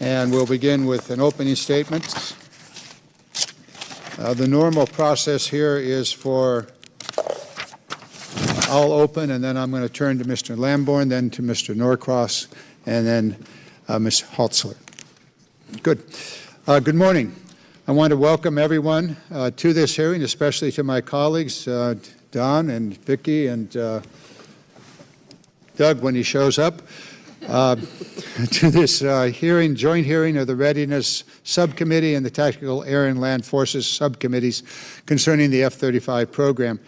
And we'll begin with an opening statement. The normal process here is for I'll open, and then I'm going to turn to Mr. Lamborn, then to Mr. Norcross, and then Ms. Holtzler. Good. Good morning. I want to welcome everyone to this hearing, especially to my colleagues, Don and Vicki and Doug when he shows up, to this joint hearing of the Readiness Subcommittee and the Tactical Air and Land Forces Subcommittees concerning the F-35 program.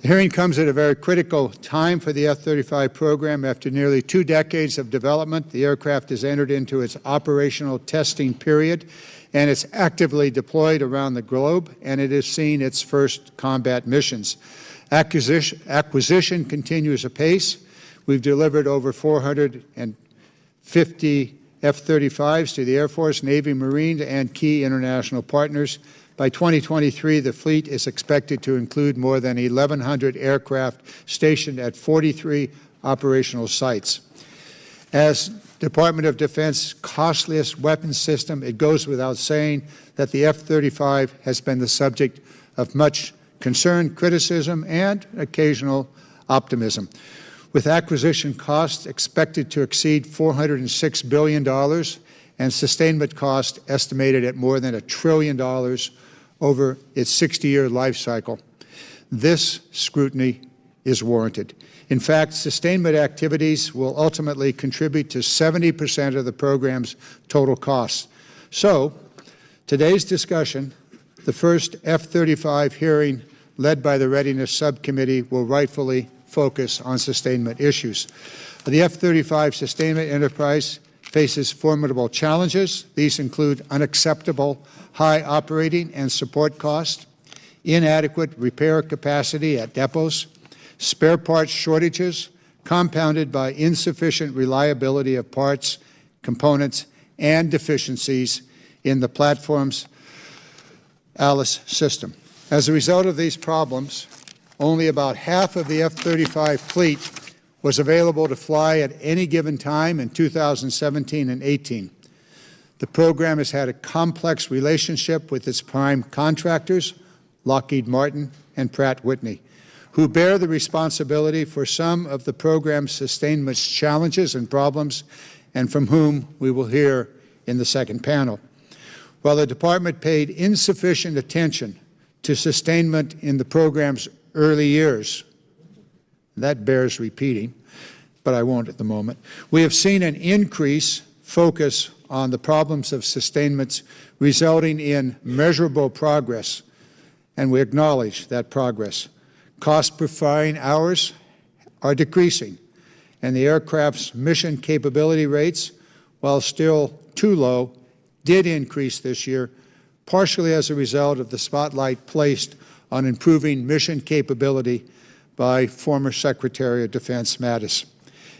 The hearing comes at a very critical time for the F-35 program. After nearly 2 decades of development, the aircraft has entered into its operational testing period, and it's actively deployed around the globe, and it has seen its first combat missions. Acquisition continues apace. We've delivered over 450 F-35s to the Air Force, Navy, Marines, and key international partners. By 2023, the fleet is expected to include more than 1,100 aircraft stationed at 43 operational sites. As Department of Defense costliest weapons system, it goes without saying that the F-35 has been the subject of much concern, criticism, and occasional optimism. With acquisition costs expected to exceed $406 billion and sustainment cost estimated at more than $1 trillion over its 60-year life cycle, this scrutiny is warranted. In fact, sustainment activities will ultimately contribute to 70% of the program's total costs. So, today's discussion, the first F-35 hearing led by the Readiness Subcommittee, will rightfully focus on sustainment issues. The F-35 sustainment enterprise faces formidable challenges. These include unacceptable high operating and support costs, inadequate repair capacity at depots, spare parts shortages compounded by insufficient reliability of parts, components, and deficiencies in the platform's ALICE system. As a result of these problems, only about half of the F-35 fleet was available to fly at any given time in 2017 and 18. The program has had a complex relationship with its prime contractors, Lockheed Martin and Pratt & Whitney, who bear the responsibility for some of the program's sustainment challenges and problems, and from whom we will hear in the second panel. While the department paid insufficient attention to sustainment in the program's early years, that bears repeating, but I won't at the moment, we have seen an increased focus on the problems of sustainment resulting in measurable progress, and we acknowledge that progress. Cost per flying hours are decreasing, and the aircraft's mission capability rates, while still too low, did increase this year, partially as a result of the spotlight placed on improving mission capability by former Secretary of Defense Mattis.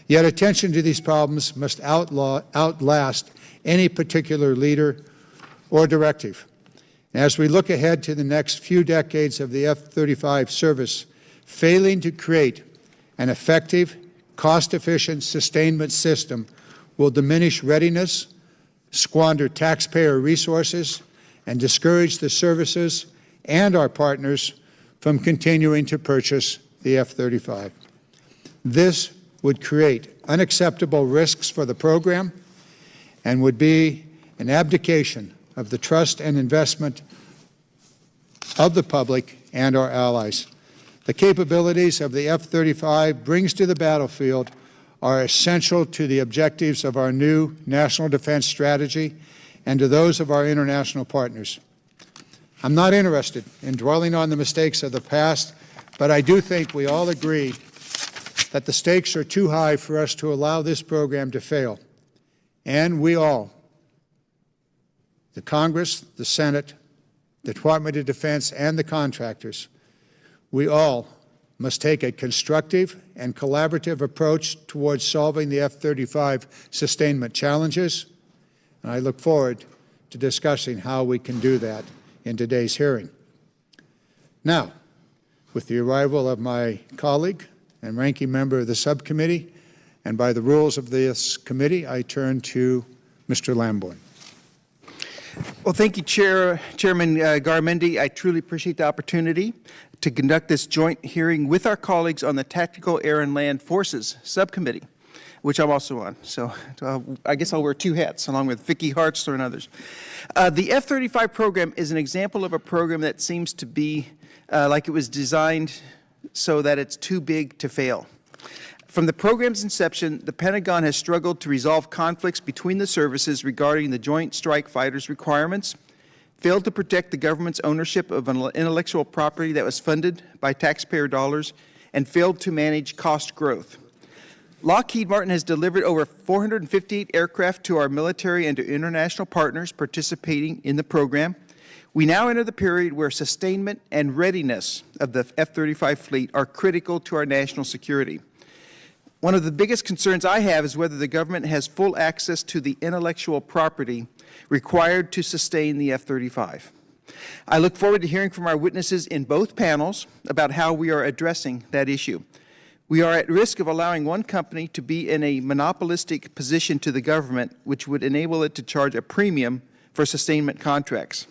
Yet attention to these problems must outlast any particular leader or directive. As we look ahead to the next few decades of the F-35 service, failing to create an effective, cost-efficient sustainment system will diminish readiness, squander taxpayer resources, and discourage the services and our partners from continuing to purchase the F-35. This would create unacceptable risks for the program and would be an abdication of the trust and investment of the public and our allies. The capabilities of the F-35 brings to the battlefield are essential to the objectives of our new national defense strategy and to those of our international partners. I'm not interested in dwelling on the mistakes of the past, but I do think we all agree that the stakes are too high for us to allow this program to fail. And we all, the Congress, the Senate, the Department of Defense, and the contractors, we all must take a constructive and collaborative approach towards solving the F-35 sustainment challenges, and I look forward to discussing how we can do that in today's hearing. Now, with the arrival of my colleague and ranking member of the subcommittee, and by the rules of this committee, I turn to Mr. Lamborn. Well, thank you, Chairman Garamendi. I truly appreciate the opportunity to conduct this joint hearing with our colleagues on the Tactical Air and Land Forces Subcommittee, which I'm also on. So I guess I'll wear two hats along with Vicky Hartzler and others. The F-35 program is an example of a program that seems to be like it was designed so that it's too big to fail. From the program's inception, the Pentagon has struggled to resolve conflicts between the services regarding the Joint Strike Fighters requirements, failed to protect the government's ownership of intellectual property that was funded by taxpayer dollars, and failed to manage cost growth. Lockheed Martin has delivered over 458 aircraft to our military and to international partners participating in the program. We now enter the period where sustainment and readiness of the F-35 fleet are critical to our national security. One of the biggest concerns I have is whether the government has full access to the intellectual property required to sustain the F-35. I look forward to hearing from our witnesses in both panels about how we are addressing that issue. We are at risk of allowing one company to be in a monopolistic position to the government, which would enable it to charge a premium for sustainment contracts.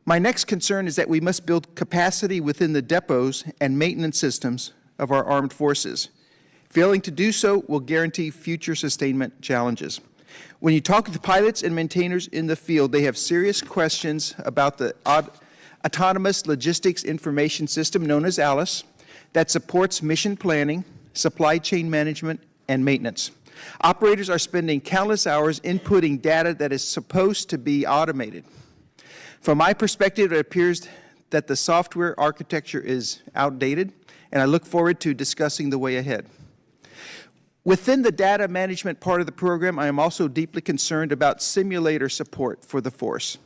My next concern is that we must build capacity within the depots and maintenance systems of our armed forces. Failing to do so will guarantee future sustainment challenges. When you talk to the pilots and maintainers in the field, they have serious questions about the Autonomous Logistics Information System, known as ALICE, that supports mission planning, supply chain management, and maintenance. Operators are spending countless hours inputting data that is supposed to be automated. From my perspective, it appears that the software architecture is outdated, and I look forward to discussing the way ahead. Within the data management part of the program, I am also deeply concerned about simulator support for the force.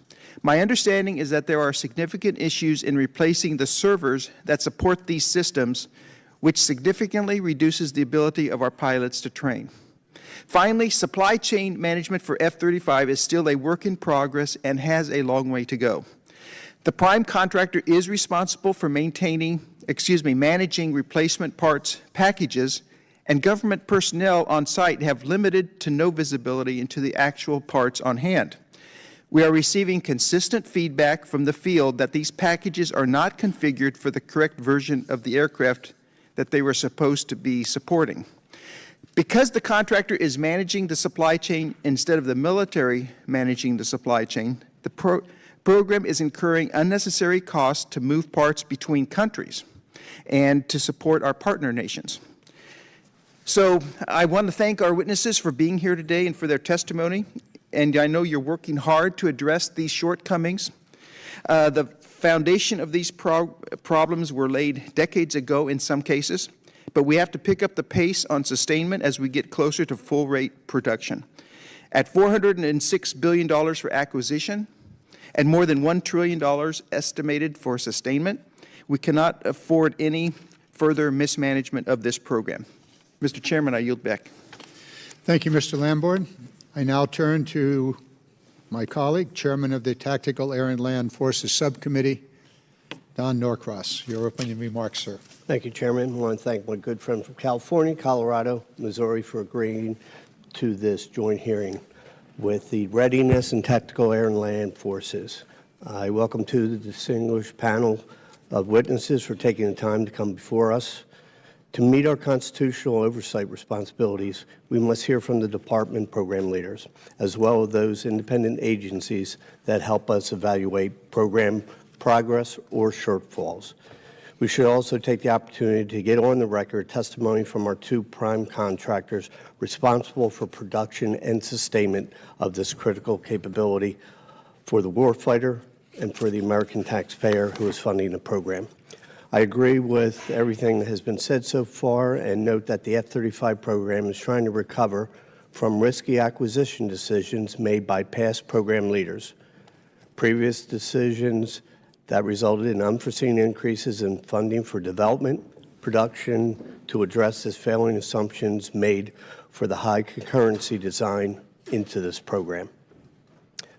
My understanding is that there are significant issues in replacing the servers that support these systems, which significantly reduces the ability of our pilots to train. Finally, supply chain management for F-35 is still a work in progress and has a long way to go. The prime contractor is responsible for managing replacement parts packages, and government personnel on site have limited to no visibility into the actual parts on hand. We are receiving consistent feedback from the field that these packages are not configured for the correct version of the aircraft that they were supposed to be supporting. Because the contractor is managing the supply chain instead of the military managing the supply chain, the program is incurring unnecessary costs to move parts between countries and to support our partner nations. So I want to thank our witnesses for being here today and for their testimony, and I know you're working hard to address these shortcomings. The foundation of these problems were laid decades ago in some cases, but we have to pick up the pace on sustainment as we get closer to full rate production. At $406 billion for acquisition and more than $1 trillion estimated for sustainment, we cannot afford any further mismanagement of this program. Mr. Chairman, I yield back. Thank you, Mr. Lamborn. I now turn to my colleague, Chairman of the Tactical Air and Land Forces Subcommittee, Don Norcross. Your opening remarks, sir. Thank you, Chairman. I want to thank my good friend from California, Colorado, Missouri for agreeing to this joint hearing with the Readiness and Tactical Air and Land Forces. I welcome to the distinguished panel of witnesses for taking the time to come before us. To meet our constitutional oversight responsibilities, we must hear from the department program leaders, as well as those independent agencies that help us evaluate program progress or shortfalls. We should also take the opportunity to get on the record testimony from our two prime contractors responsible for production and sustainment of this critical capability for the warfighter and for the American taxpayer who is funding the program. I agree with everything that has been said so far and note that the F-35 program is trying to recover from risky acquisition decisions made by past program leaders. Previous decisions that resulted in unforeseen increases in funding for development, production to address this failing assumptions made for the high concurrency design into this program.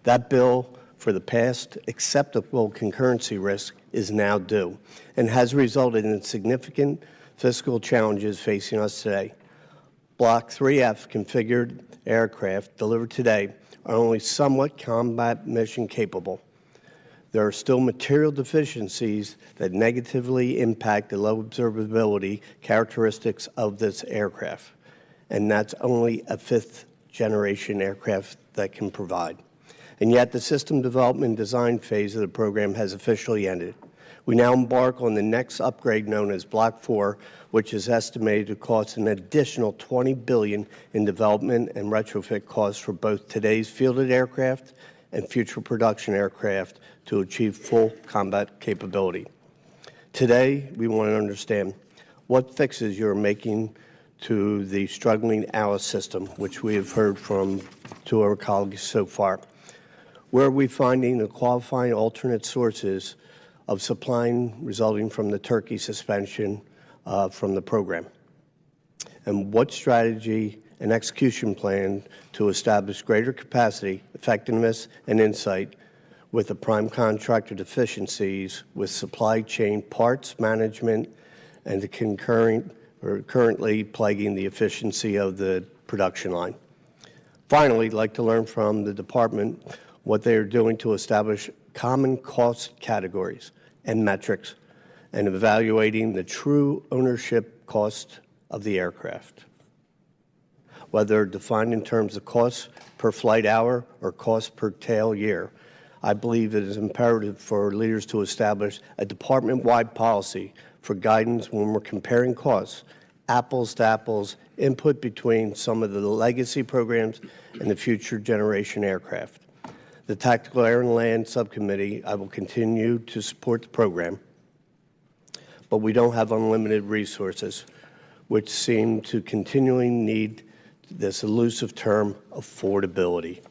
That bill for the past acceptable concurrency risk is now due and has resulted in significant fiscal challenges facing us today. Block 3F configured aircraft delivered today are only somewhat combat mission capable. There are still material deficiencies that negatively impact the low observability characteristics of this aircraft, and that's only a fifth-generation aircraft that can provide. And yet the system development design phase of the program has officially ended. We now embark on the next upgrade known as Block 4, which is estimated to cost an additional $20 billion in development and retrofit costs for both today's fielded aircraft and future production aircraft to achieve full combat capability. Today, we want to understand what fixes you're making to the struggling Alice system, which we have heard from two of our colleagues so far. Where are we finding the qualifying alternate sources of supplying resulting from the Turkey suspension from the program? And what strategy and execution plan to establish greater capacity, effectiveness, and insight with the prime contractor deficiencies with supply chain parts management and the currently plaguing the efficiency of the production line? Finally, I'd like to learn from the department what they are doing to establish common cost categories and metrics and evaluating the true ownership cost of the aircraft, whether defined in terms of cost per flight hour or cost per tail year. I believe it is imperative for leaders to establish a department-wide policy for guidance when we're comparing costs, apples to apples, input between some of the legacy programs and the future generation aircraft. The Tactical Air and Land Subcommittee, I will continue to support the program, but we don't have unlimited resources, which seem to continually need this elusive term, affordability.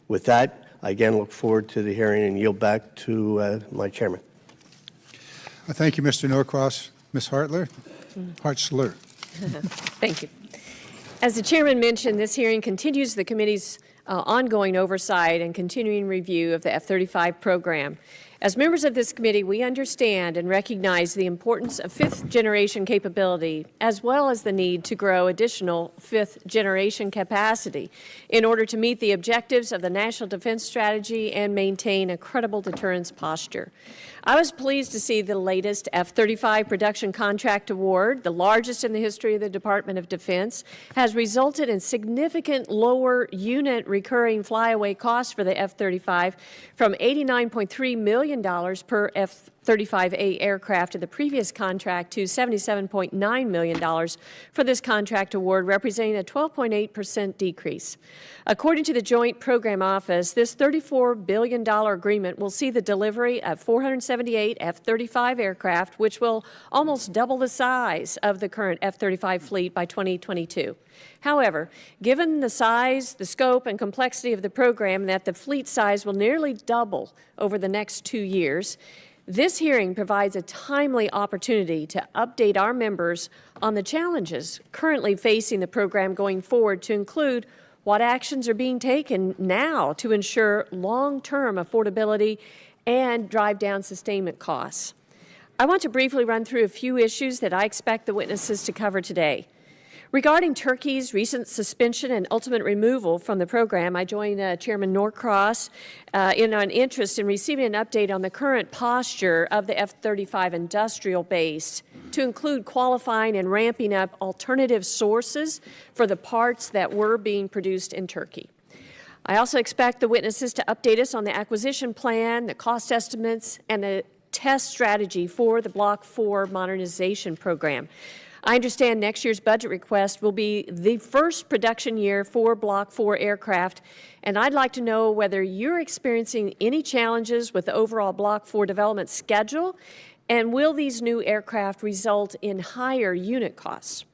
With that, I again look forward to the hearing and yield back to my chairman. Thank you, Mr. Norcross. Ms. Hartzler? Thank you. As the chairman mentioned, this hearing continues the committee's ongoing oversight and continuing review of the F-35 program. As members of this committee, we understand and recognize the importance of fifth-generation capability, as well as the need to grow additional fifth-generation capacity in order to meet the objectives of the National Defense Strategy and maintain a credible deterrence posture. I was pleased to see the latest F-35 production contract award, the largest in the history of the Department of Defense, has resulted in significant lower unit recurring flyaway costs for the F-35 from $89.3 million per F-35A aircraft in the previous contract to $77.9 million for this contract award, representing a 12.8% decrease. According to the Joint Program Office, this $34 billion agreement will see the delivery of 478 F-35 aircraft, which will almost double the size of the current F-35 fleet by 2022. However, given the size, the scope, and complexity of the program, that the fleet size will nearly double over the next 2 years, this hearing provides a timely opportunity to update our members on the challenges currently facing the program going forward, to include what actions are being taken now to ensure long-term affordability and drive down sustainment costs. I want to briefly run through a few issues that I expect the witnesses to cover today. Regarding Turkey's recent suspension and ultimate removal from the program, I join Chairman Norcross in an interest in receiving an update on the current posture of the F-35 industrial base, to include qualifying and ramping up alternative sources for the parts that were being produced in Turkey. I also expect the witnesses to update us on the acquisition plan, the cost estimates, and the test strategy for the Block 4 modernization program. I understand next year's budget request will be the first production year for Block 4 aircraft, and I'd like to know whether you're experiencing any challenges with the overall Block 4 development schedule, and will these new aircraft result in higher unit costs?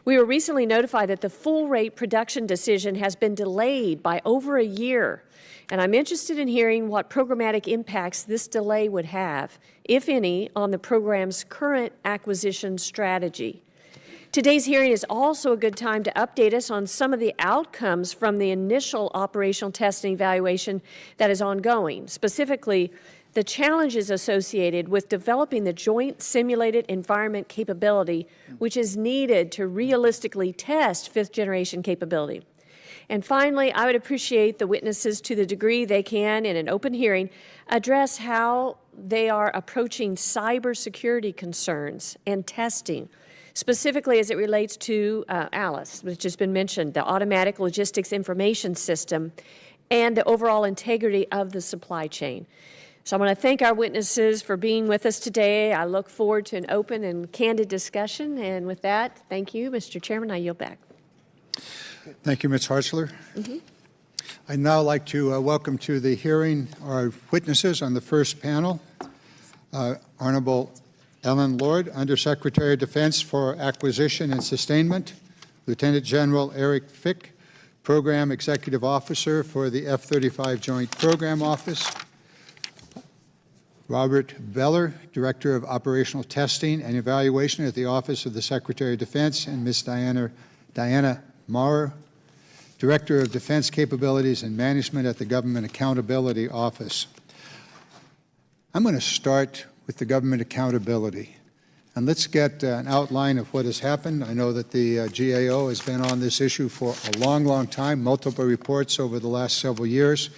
We were recently notified that the full-rate production decision has been delayed by over a year, and I'm interested in hearing what programmatic impacts this delay would have, if any, on the program's current acquisition strategy. Today's hearing is also a good time to update us on some of the outcomes from the initial operational test and evaluation that is ongoing. Specifically, the challenges associated with developing the joint simulated environment capability, which is needed to realistically test fifth-generation capability. And finally, I would appreciate the witnesses, to the degree they can in an open hearing, address how they are approaching cybersecurity concerns and testing, specifically as it relates to ALICE, which has been mentioned, the Automatic Logistics Information System, and the overall integrity of the supply chain. So I want to thank our witnesses for being with us today. I look forward to an open and candid discussion. And with that, thank you, Mr. Chairman. I yield back. Thank you, Ms. Hartzler. I'd now like to welcome to the hearing our witnesses on the first panel. Honorable Ellen Lord, Undersecretary of Defense for Acquisition and Sustainment. Lieutenant General Eric Fick, Program Executive Officer for the F-35 Joint Program Office. Robert Behler, Director of Operational Testing and Evaluation at the Office of the Secretary of Defense, and Ms. Diana Maurer, Director of Defense Capabilities and Management at the Government Accountability Office. I'm going to start with the government accountability. And let's get an outline of what has happened. I know that the GAO has been on this issue for a long, long time, multiple reports over the last several years.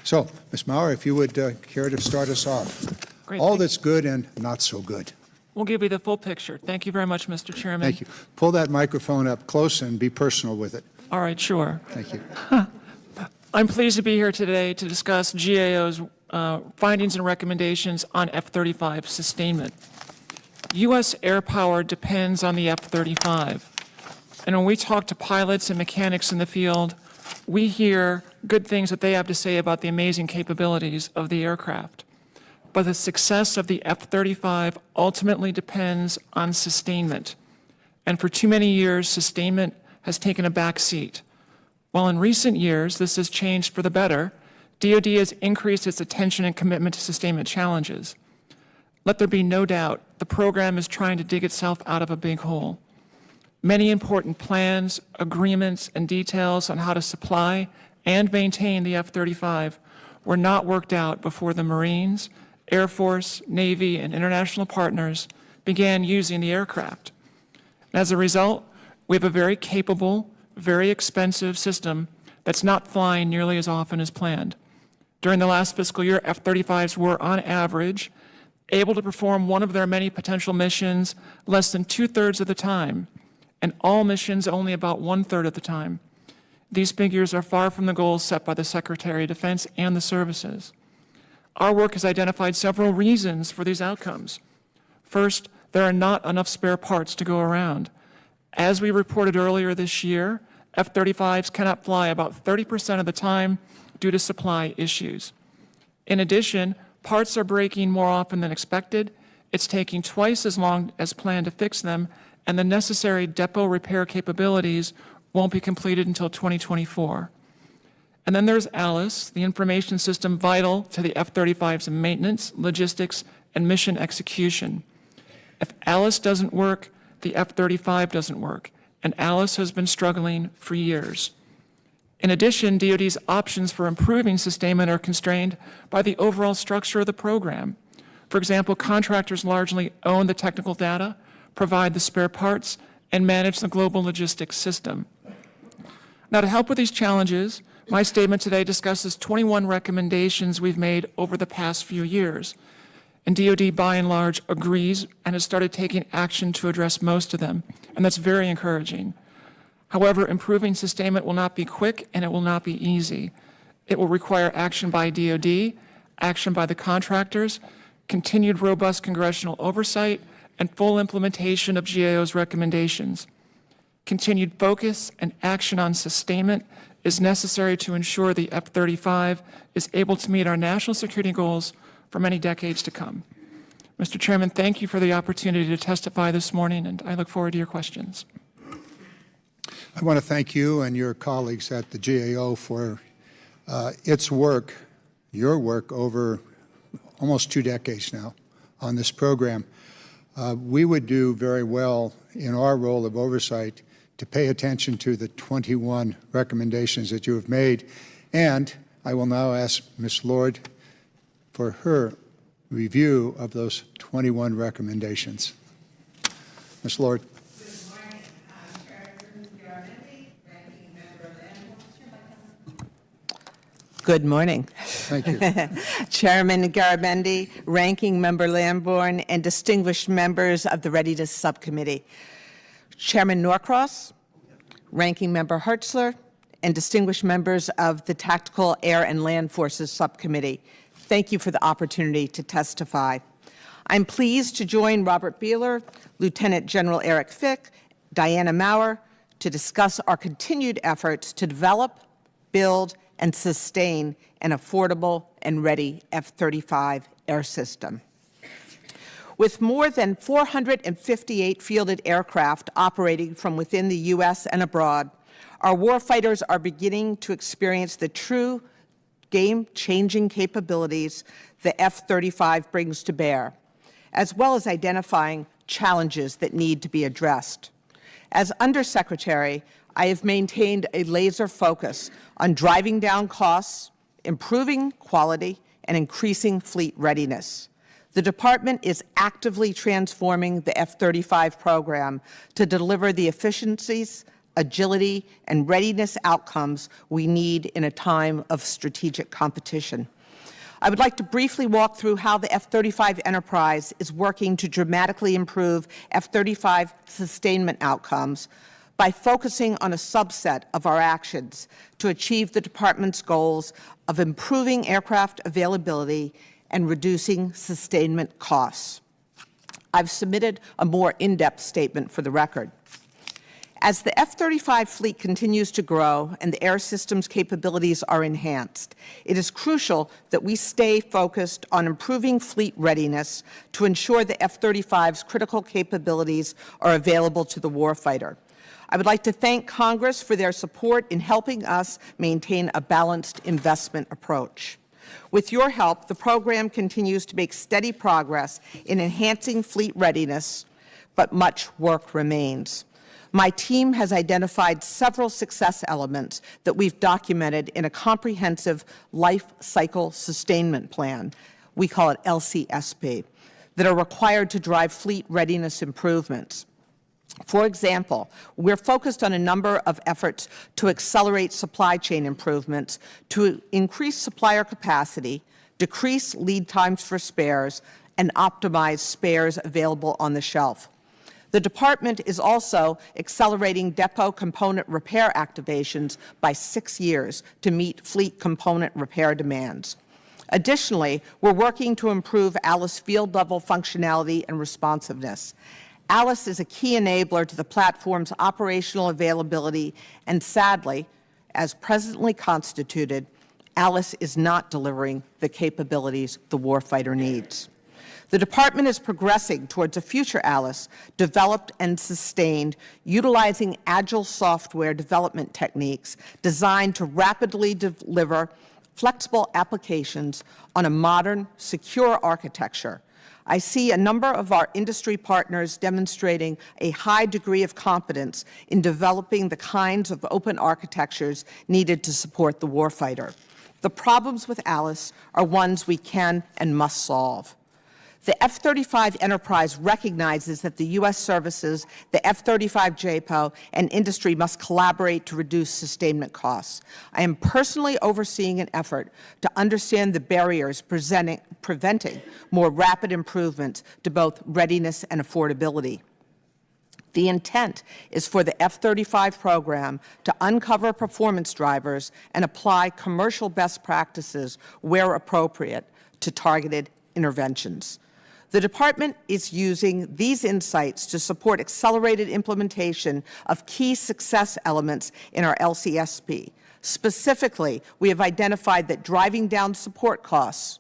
So, Ms. Maurer, if you would care to start us off. Great. All that's good and not so good. We'll give you the full picture. Thank you very much, Mr. Chairman. Thank you. Pull that microphone up close and be personal with it. All right, sure. Thank you. I'm pleased to be here today to discuss GAO's findings and recommendations on F-35 sustainment. U.S. air power depends on the F-35. And when we talk to pilots and mechanics in the field, we hear good things that they have to say about the amazing capabilities of the aircraft. But the success of the F-35 ultimately depends on sustainment. And for too many years, sustainment has taken a back seat. While in recent years, this has changed for the better, DOD has increased its attention and commitment to sustainment challenges. Let there be no doubt, the program is trying to dig itself out of a big hole. Many important plans, agreements, and details on how to supply and maintain the F-35 were not worked out before the Marines, Air Force, Navy, and international partners began using the aircraft. As a result, we have a very capable, very expensive system that's not flying nearly as often as planned. During the last fiscal year, F-35s were, on average, able to perform one of their many potential missions less than 2/3 of the time, and all missions only about 1/3 of the time. These figures are far from the goals set by the Secretary of Defense and the services. Our work has identified several reasons for these outcomes. First, there are not enough spare parts to go around. As we reported earlier this year, F-35s cannot fly about 30% of the time due to supply issues. In addition, parts are breaking more often than expected. It's taking twice as long as planned to fix them, and the necessary depot repair capabilities won't be completed until 2024. And then there's ALICE, the information system vital to the F-35's maintenance, logistics, and mission execution. If ALICE doesn't work, the F-35 doesn't work, and ALICE has been struggling for years. In addition, DOD's options for improving sustainment are constrained by the overall structure of the program. For example, contractors largely own the technical data, provide the spare parts, and manage the global logistics system. Now, to help with these challenges, my statement today discusses 21 recommendations we've made over the past few years. And DOD, by and large, agrees and has started taking action to address most of them, and that's very encouraging. However, improving sustainment will not be quick and it will not be easy. It will require action by DOD, action by the contractors, continued robust congressional oversight, and full implementation of GAO's recommendations. Continued focus and action on sustainment is necessary to ensure the F-35 is able to meet our national security goals for many decades to come. Mr. Chairman, thank you for the opportunity to testify this morning, and I look forward to your questions. I want to thank you and your colleagues at the GAO for its work, your work over almost 2 decades now on this program. We would do very well in our role of oversight to pay attention to the 21 recommendations that you have made. And I will now ask Ms. Lord for her review of those 21 recommendations. Ms. Lord. Good morning. Chairman Garamendi, Ranking Member Lamborn. Good morning. Thank you. Chairman Garamendi, Ranking Member Lamborn, and distinguished members of the Readiness Subcommittee. Chairman Norcross, Ranking Member Hertzler, and distinguished members of the Tactical Air and Land Forces Subcommittee. Thank you for the opportunity to testify. I'm pleased to join Robert Behler, Lieutenant General Eric Fick, Diana Maurer, to discuss our continued efforts to develop, build, and sustain an affordable and ready F-35 air system. With more than 458 fielded aircraft operating from within the U.S. and abroad, our warfighters are beginning to experience the true game-changing capabilities the F-35 brings to bear, as well as identifying challenges that need to be addressed. As Undersecretary, I have maintained a laser focus on driving down costs, improving quality, and increasing fleet readiness. The Department is actively transforming the F-35 program to deliver the efficiencies, agility, and readiness outcomes we need in a time of strategic competition. I would like to briefly walk through how the F-35 enterprise is working to dramatically improve F-35 sustainment outcomes by focusing on a subset of our actions to achieve the Department's goals of improving aircraft availability and reducing sustainment costs. I've submitted a more in-depth statement for the record. As the F-35 fleet continues to grow and the air system's capabilities are enhanced, it is crucial that we stay focused on improving fleet readiness to ensure the F-35's critical capabilities are available to the warfighter. I would like to thank Congress for their support in helping us maintain a balanced investment approach. With your help, the program continues to make steady progress in enhancing fleet readiness, but much work remains. My team has identified several success elements that we've documented in a comprehensive life cycle sustainment plan, we call it LCSP, that are required to drive fleet readiness improvements. For example, we're focused on a number of efforts to accelerate supply chain improvements, to increase supplier capacity, decrease lead times for spares, and optimize spares available on the shelf. The Department is also accelerating depot component repair activations by 6 years to meet fleet component repair demands. Additionally, we're working to improve Alice field-level functionality and responsiveness. Alice is a key enabler to the platform's operational availability, and sadly, as presently constituted, Alice is not delivering the capabilities the warfighter needs. The Department is progressing towards a future Alice developed and sustained utilizing agile software development techniques designed to rapidly deliver flexible applications on a modern, secure architecture. I see a number of our industry partners demonstrating a high degree of competence in developing the kinds of open architectures needed to support the warfighter. The problems with Alice are ones we can and must solve. The F-35 enterprise recognizes that the U.S. services, the F-35 JPO, and industry must collaborate to reduce sustainment costs. I am personally overseeing an effort to understand the barriers preventing more rapid improvements to both readiness and affordability. The intent is for the F-35 program to uncover performance drivers and apply commercial best practices where appropriate to targeted interventions. The Department is using these insights to support accelerated implementation of key success elements in our LCSP. Specifically, we have identified that driving down support costs,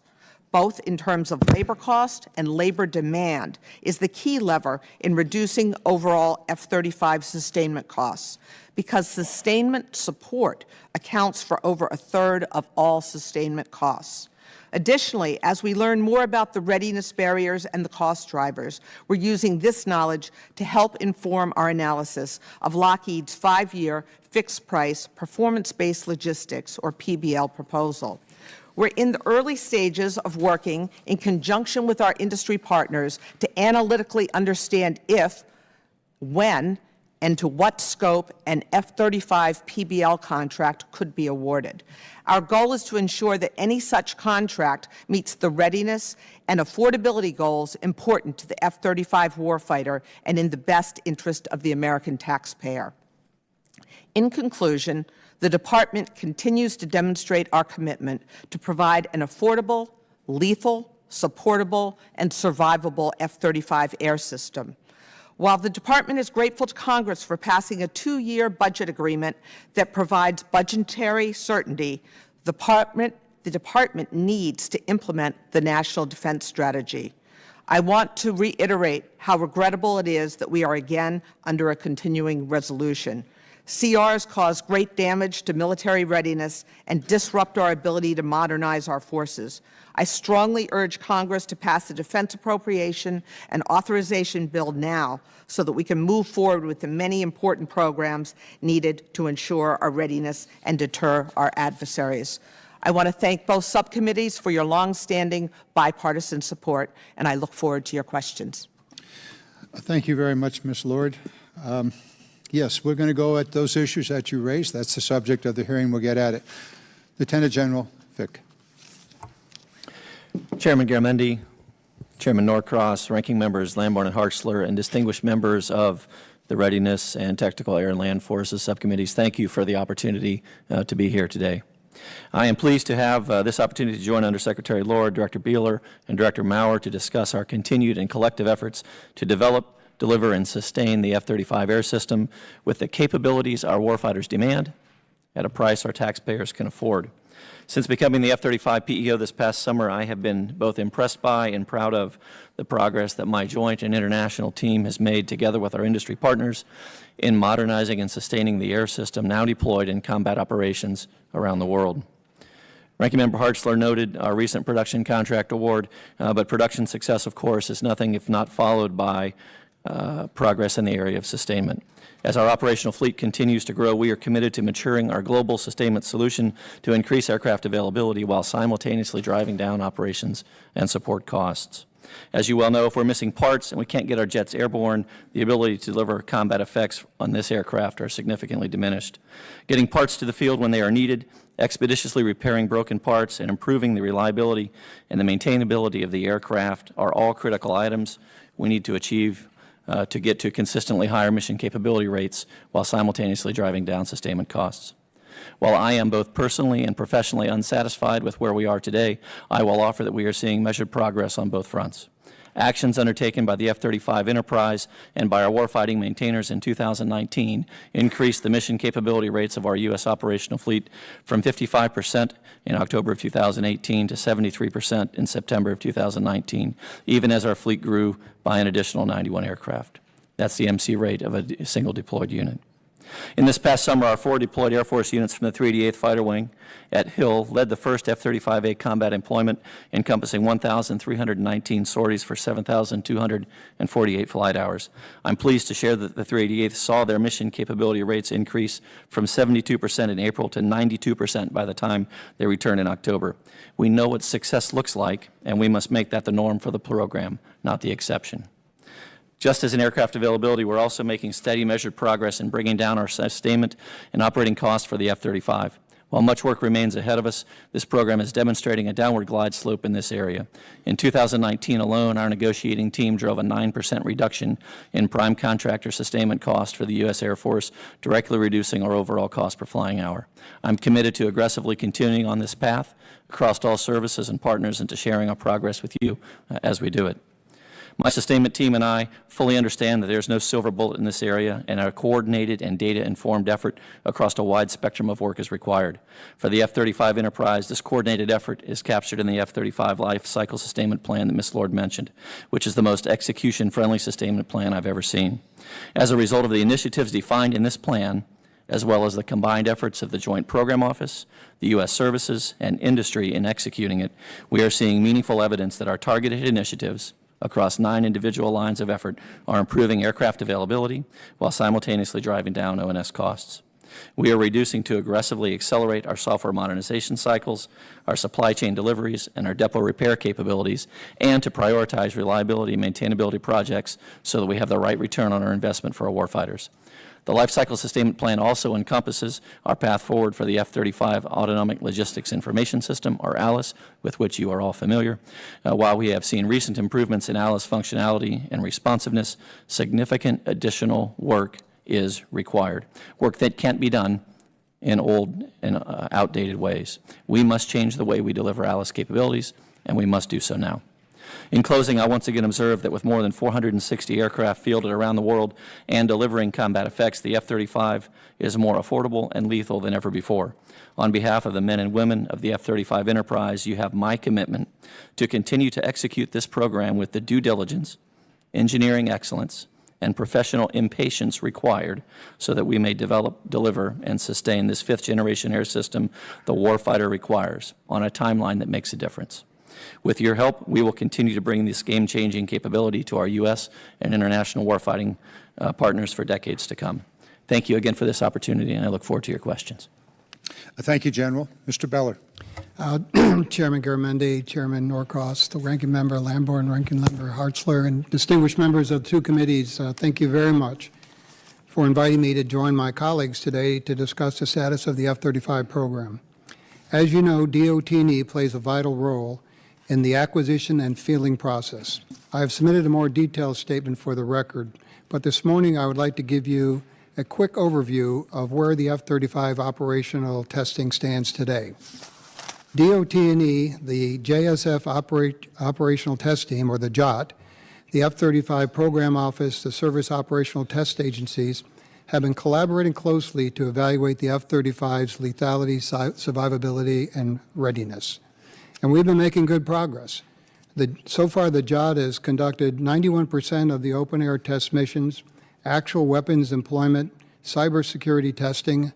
both in terms of labor cost and labor demand, is the key lever in reducing overall F-35 sustainment costs, because sustainment support accounts for over a third of all sustainment costs. Additionally, as we learn more about the readiness barriers and the cost drivers, we're using this knowledge to help inform our analysis of Lockheed's 5-year fixed-price performance-based logistics, or PBL, proposal. We're in the early stages of working in conjunction with our industry partners to analytically understand if, when, and to what scope an F-35 PBL contract could be awarded. Our goal is to ensure that any such contract meets the readiness and affordability goals important to the F-35 warfighter and in the best interest of the American taxpayer. In conclusion, the Department continues to demonstrate our commitment to provide an affordable, lethal, supportable, and survivable F-35 air system. While the Department is grateful to Congress for passing a 2-year budget agreement that provides budgetary certainty, the Department needs to implement the National Defense Strategy. I want to reiterate how regrettable it is that we are again under a continuing resolution. CRs cause great damage to military readiness and disrupt our ability to modernize our forces. I strongly urge Congress to pass the defense appropriation and authorization bill now so that we can move forward with the many important programs needed to ensure our readiness and deter our adversaries. I want to thank both subcommittees for your longstanding bipartisan support, and I look forward to your questions. Thank you very much, Ms. Lord. Yes, we're going to go at those issues that you raised. That's the subject of the hearing. We'll get at it. Lieutenant General Fick. Chairman Garamendi, Chairman Norcross, Ranking Members Lamborn and Hartzler, and distinguished members of the Readiness and Tactical Air and Land Forces Subcommittees, thank you for the opportunity to be here today. I am pleased to have this opportunity to join Undersecretary Lord, Director Behler, and Director Maurer to discuss our continued and collective efforts to develop, deliver, and sustain the F-35 air system with the capabilities our warfighters demand at a price our taxpayers can afford. Since becoming the F-35 PEO this past summer, I have been both impressed by and proud of the progress that my joint and international team has made together with our industry partners in modernizing and sustaining the air system now deployed in combat operations around the world. Ranking Member Hartzler noted our recent production contract award, but production success, of course, is nothing if not followed by progress in the area of sustainment. As our operational fleet continues to grow, we are committed to maturing our global sustainment solution to increase aircraft availability while simultaneously driving down operations and support costs. As you well know, if we're missing parts and we can't get our jets airborne, the ability to deliver combat effects on this aircraft are significantly diminished. Getting parts to the field when they are needed, expeditiously repairing broken parts, and improving the reliability and the maintainability of the aircraft are all critical items we need to achieve to get to consistently higher mission capability rates while simultaneously driving down sustainment costs. While I am both personally and professionally unsatisfied with where we are today, I will offer that we are seeing measured progress on both fronts. Actions undertaken by the F-35 enterprise and by our warfighting maintainers in 2019 increased the mission capability rates of our U.S. operational fleet from 55% in October of 2018 to 73% in September of 2019, even as our fleet grew by an additional 91 aircraft. That's the MC rate of a single deployed unit. In this past summer, our 4 deployed Air Force units from the 388th Fighter Wing at Hill led the first F-35A combat employment, encompassing 1,319 sorties for 7,248 flight hours. I'm pleased to share that the 388th saw their mission capability rates increase from 72% in April to 92% by the time they returned in October. We know what success looks like, and we must make that the norm for the program, not the exception. Just as in aircraft availability, we're also making steady, measured progress in bringing down our sustainment and operating costs for the F-35. While much work remains ahead of us, this program is demonstrating a downward glide slope in this area. In 2019 alone, our negotiating team drove a 9% reduction in prime contractor sustainment cost for the U.S. Air Force, directly reducing our overall cost per flying hour. I'm committed to aggressively continuing on this path across all services and partners and to sharing our progress with you as we do it. My sustainment team and I fully understand that there's no silver bullet in this area, and a coordinated and data-informed effort across a wide spectrum of work is required. For the F-35 enterprise, this coordinated effort is captured in the F-35 Life Cycle Sustainment Plan that Ms. Lord mentioned, which is the most execution-friendly sustainment plan I've ever seen. As a result of the initiatives defined in this plan, as well as the combined efforts of the Joint Program Office, the U.S. services, and industry in executing it, we are seeing meaningful evidence that our targeted initiatives across 9 individual lines of effort are improving aircraft availability while simultaneously driving down O&S costs. We are reducing to aggressively accelerate our software modernization cycles, our supply chain deliveries, and our depot repair capabilities, and to prioritize reliability and maintainability projects so that we have the right return on our investment for our warfighters. The Lifecycle Sustainment Plan also encompasses our path forward for the F-35 Autonomic Logistics Information System, or ALIS, with which you are all familiar. While we have seen recent improvements in ALIS functionality and responsiveness, significant additional work is required, work that can't be done in old and outdated ways. We must change the way we deliver ALIS capabilities, and we must do so now. In closing, I once again observe that with more than 460 aircraft fielded around the world and delivering combat effects, the F-35 is more affordable and lethal than ever before. On behalf of the men and women of the F-35 enterprise, you have my commitment to continue to execute this program with the due diligence, engineering excellence, and professional impatience required so that we may develop, deliver, and sustain this fifth-generation air system the warfighter requires on a timeline that makes a difference. With your help, we will continue to bring this game-changing capability to our U.S. and international warfighting partners for decades to come. Thank you again for this opportunity, and I look forward to your questions. Thank you, General. Mr. Behler. Chairman Garamendi, Chairman Norcross, the Ranking Member Lamborn, Ranking Member Hartzler, and distinguished members of the two committees, thank you very much for inviting me to join my colleagues today to discuss the status of the F-35 program. As you know, DOT&E plays a vital role in the acquisition and fielding process. I have submitted a more detailed statement for the record, but this morning I would like to give you a quick overview of where the F-35 operational testing stands today. DOT&E, the JSF Operational Test Team, or the JOT, the F-35 Program Office, the Service Operational Test Agencies, have been collaborating closely to evaluate the F-35's lethality, survivability, and readiness. And we've been making good progress. So far, the JOT has conducted 91% of the open-air test missions, actual weapons employment, cybersecurity testing,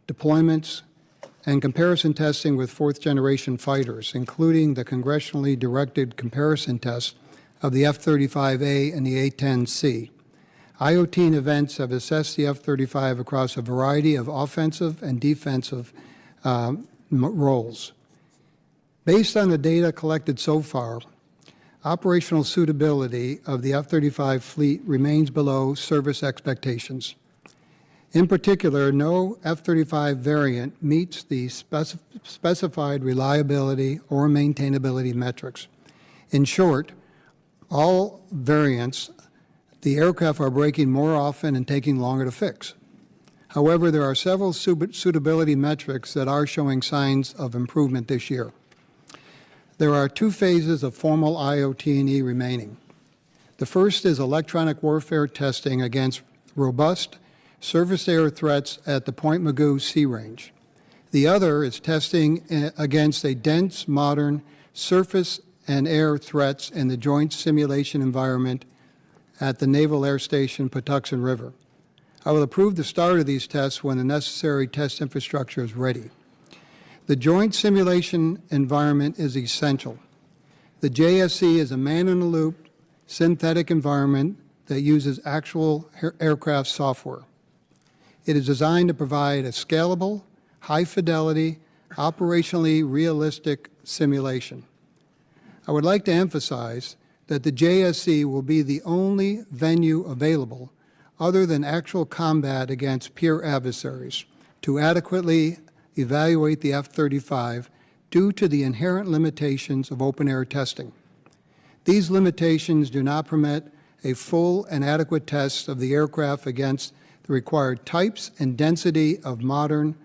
deployments, and comparison testing with fourth-generation fighters, including the congressionally directed comparison test of the F-35A and the A-10C. IOT events have assessed the F-35 across a variety of offensive and defensive roles. Based on the data collected so far, operational suitability of the F-35 fleet remains below service expectations. In particular, no F-35 variant meets the specified reliability or maintainability metrics. In short, all variants, the aircraft are breaking more often and taking longer to fix. However, there are several suitability metrics that are showing signs of improvement this year. There are two phases of formal IOT&E remaining. The first is electronic warfare testing against robust surface-air threats at the Point Mugu Sea Range. The other is testing against a dense, modern surface and air threats in the Joint Simulation Environment at the Naval Air Station Patuxent River. I will approve the start of these tests when the necessary test infrastructure is ready. The Joint Simulation Environment is essential. The JSC is a man-in-the-loop synthetic environment that uses actual aircraft software. It is designed to provide a scalable, high-fidelity, operationally realistic simulation. I would like to emphasize that the JSC will be the only venue available other than actual combat against peer adversaries to adequately evaluate the F-35 due to the inherent limitations of open-air testing. These limitations do not permit a full and adequate test of the aircraft against the required types and density of modern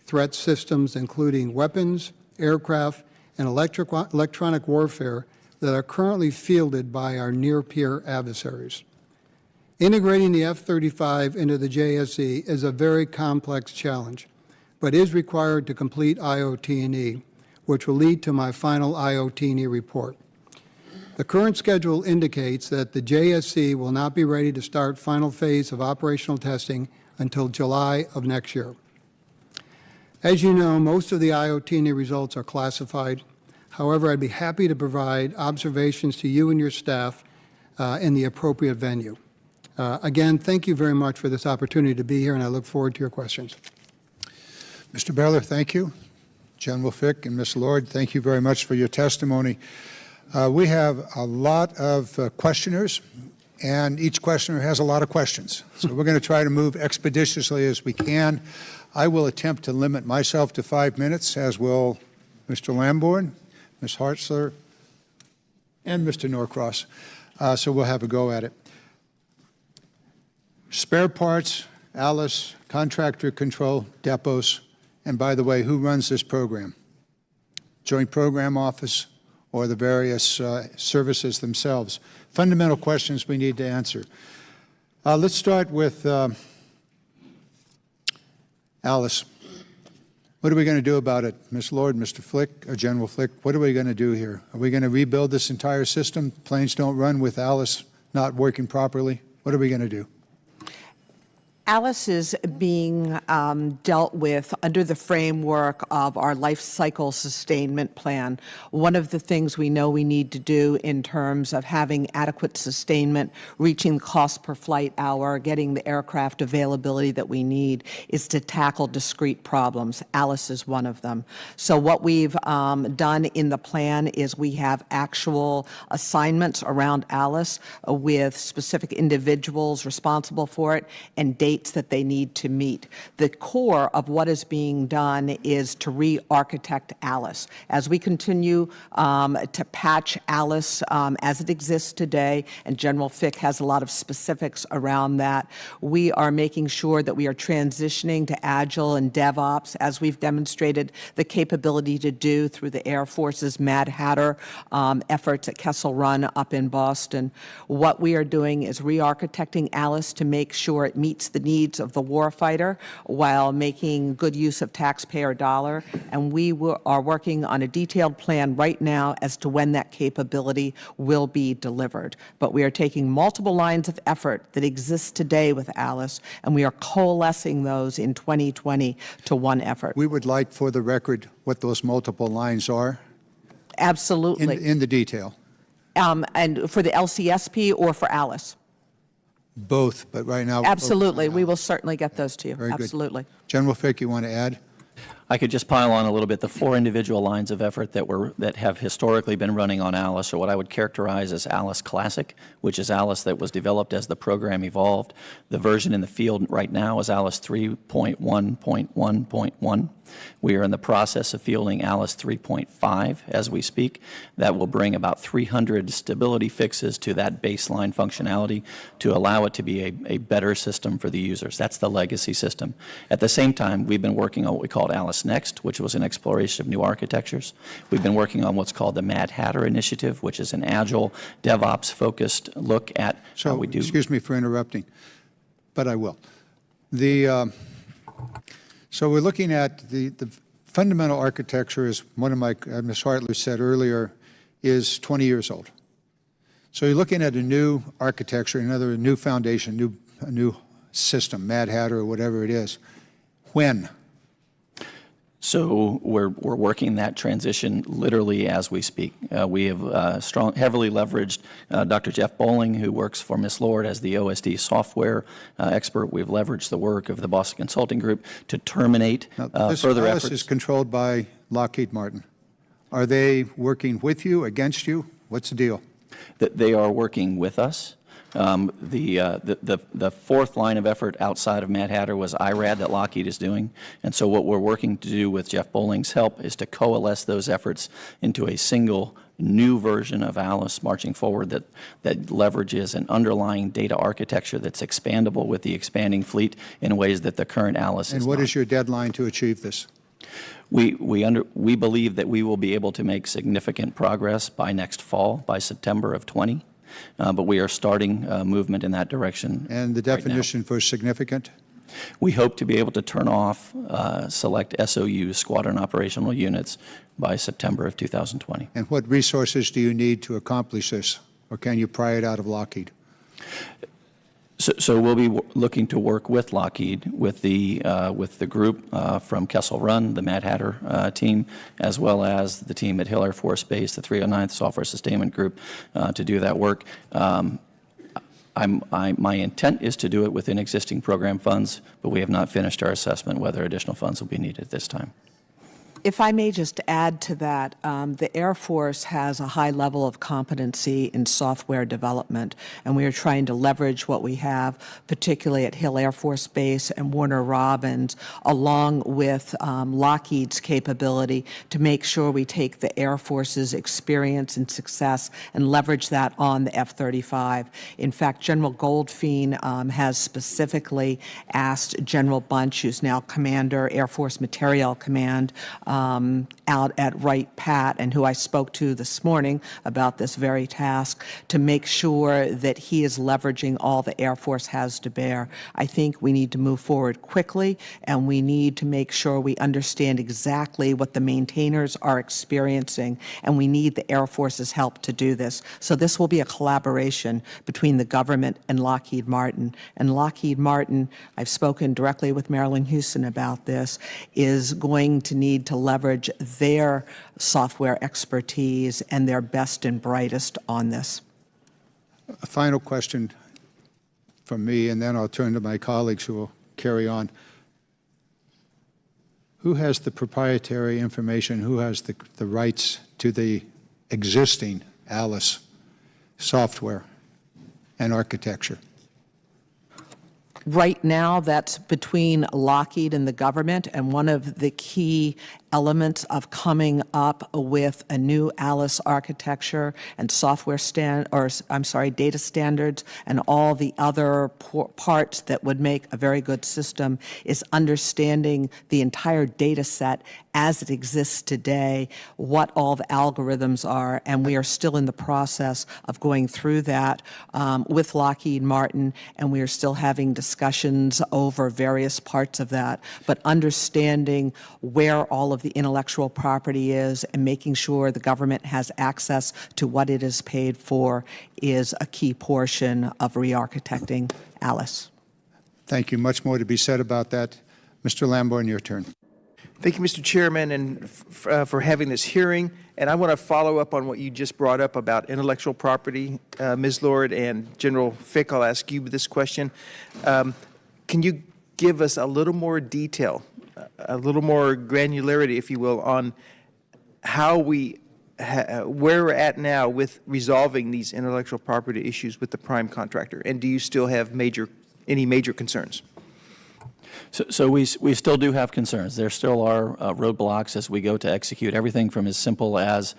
threat systems, including weapons, aircraft, and electronic warfare that are currently fielded by our near-peer adversaries. Integrating the F-35 into the JSC is a very complex challenge, but is required to complete IOT&E, which will lead to my final IOT&E report. The current schedule indicates that the JSC will not be ready to start final phase of operational testing until July of next year. As you know, most of the IOT&E results are classified. However, I'd be happy to provide observations to you and your staff in the appropriate venue. Again, thank you very much for this opportunity to be here, and I look forward to your questions. Mr. Behler, thank you. General Fick and Ms. Lord, thank you very much for your testimony. We have a lot of questioners, and each questioner has a lot of questions. So we're going to try to move expeditiously as we can. I will attempt to limit myself to 5 minutes, as will Mr. Lamborn, Ms. Hartzler, and Mr. Norcross. So we'll have a go at it. Spare parts, Alice, contractor control, depots, and by the way, who runs this program? Joint Program Office or the various services themselves? Fundamental questions we need to answer. Let's start with Alice. What are we going to do about it? Ms. Lord, Mr. Flick, or General Flick, what are we going to do here? Are we going to rebuild this entire system? Planes don't run with Alice not working properly. What are we going to do? Alice is being dealt with under the framework of our life cycle sustainment plan. One of the things we know we need to do in terms of having adequate sustainment, reaching cost per flight hour, getting the aircraft availability that we need, is to tackle discrete problems. Alice is one of them. So what we've done in the plan is we have actual assignments around Alice with specific individuals responsible for it and dates that they need to meet. The core of what is being done is to re-architect Alice. As we continue to patch Alice as it exists today, and General Fick has a lot of specifics around that, we are making sure that we are transitioning to Agile and DevOps, as we've demonstrated the capability to do through the Air Force's Mad Hatter efforts at Kessel Run up in Boston. What we are doing is re-architecting Alice to make sure it meets the needs of the warfighter while making good use of taxpayer dollar. And we are working on a detailed plan right now as to when that capability will be delivered. But we are taking multiple lines of effort that exist today with Alice, and we are coalescing those in 2020 to one effort. We would like, for the record, what those multiple lines are. Absolutely. In the detail. And for the LCSP or for Alice? Both, but right now. Absolutely. We will certainly get those to you. Very Absolutely. Good. General Fick, you want to add? I could just pile on a little bit. The 4 individual lines of effort that have historically been running on Alice are what I would characterize as Alice Classic, which is Alice that was developed as the program evolved. The version in the field right now is Alice 3.1.1.1. We are in the process of fielding Alice 3.5 as we speak. That will bring about 300 stability fixes to that baseline functionality to allow it to be a better system for the users. That's the legacy system. At the same time, we've been working on what we called Alice Next, which was an exploration of new architectures. We've been working on what's called the Mad Hatter Initiative, which is an agile, DevOps-focused look at how we do. Excuse me for interrupting, but I will. So we're looking at the fundamental architecture, as one of my, Ms. Hartley said earlier, is 20 years old. So you're looking at a new architecture, a new foundation, a new system, Mad Hatter or whatever it is. When? So we're working that transition literally as we speak. We have heavily leveraged Dr. Jeff Bowling, who works for Ms. Lord as the OSD software expert. We've leveraged the work of the Boston Consulting Group to terminate further efforts. This is controlled by Lockheed Martin. Are they working with you, against you? What's the deal? They are working with us. The fourth line of effort outside of Mad Hatter was IRAD that Lockheed is doing. And so what we're working to do with Jeff Bowling's help is to coalesce those efforts into a single new version of Alice marching forward that leverages an underlying data architecture that's expandable with the expanding fleet in ways that the current Alice is not. And what is your deadline to achieve this? We believe that we will be able to make significant progress by next fall, by September of 20. But we are starting movement in that direction. And the definition for significant? We hope to be able to turn off select SOU, Squadron Operational Units, by September of 2020. And what resources do you need to accomplish this? Or can you pry it out of Lockheed? So we'll be looking to work with Lockheed, with the group from Kessel Run, the Mad Hatter team, as well as the team at Hill Air Force Base, the 309th Software Sustainment Group, to do that work. My intent is to do it within existing program funds, but we have not finished our assessment whether additional funds will be needed at this time. If I may just add to that, the Air Force has a high level of competency in software development, and we are trying to leverage what we have, particularly at Hill Air Force Base and Warner Robins, along with Lockheed's capability to make sure we take the Air Force's experience and success and leverage that on the F-35. In fact, General Goldfein has specifically asked General Bunch, who's now Commander, Air Force Materiel Command, out at Wright Pat, and who I spoke to this morning about this very task, to make sure that he is leveraging all the Air Force has to bear. I think we need to move forward quickly, and we need to make sure we understand exactly what the maintainers are experiencing, and we need the Air Force's help to do this. So this will be a collaboration between the government and Lockheed Martin. And Lockheed Martin, I've spoken directly with Marilyn Houston about this, is going to need to leverage their software expertise and their best and brightest on this. A final question from me, and then I'll turn to my colleagues who will carry on. Who has the proprietary information? Who has the rights to the existing Alice software and architecture? Right now, that's between Lockheed and the government, and one of the key elements of coming up with a new Alice architecture and software data standards and all the other parts that would make a very good system is understanding the entire data set as it exists today, what all the algorithms are, and we are still in the process of going through that with Lockheed Martin, and we are still having discussions over various parts of that, but understanding where all of the intellectual property is and making sure the government has access to what it is paid for is a key portion of re-architecting Alice. Thank you. Much more to be said about that. Mr. Lamborn, your turn. Thank you, Mr. Chairman, and for having this hearing. And I want to follow up on what you just brought up about intellectual property. Ms. Lord and General Fick, I'll ask you this question. Can you give us a little more detail, a little more granularity, if you will, on how where we're at now with resolving these intellectual property issues with the prime contractor? And do you still have any major concerns? So we still do have concerns. There still are roadblocks as we go to execute everything from as simple as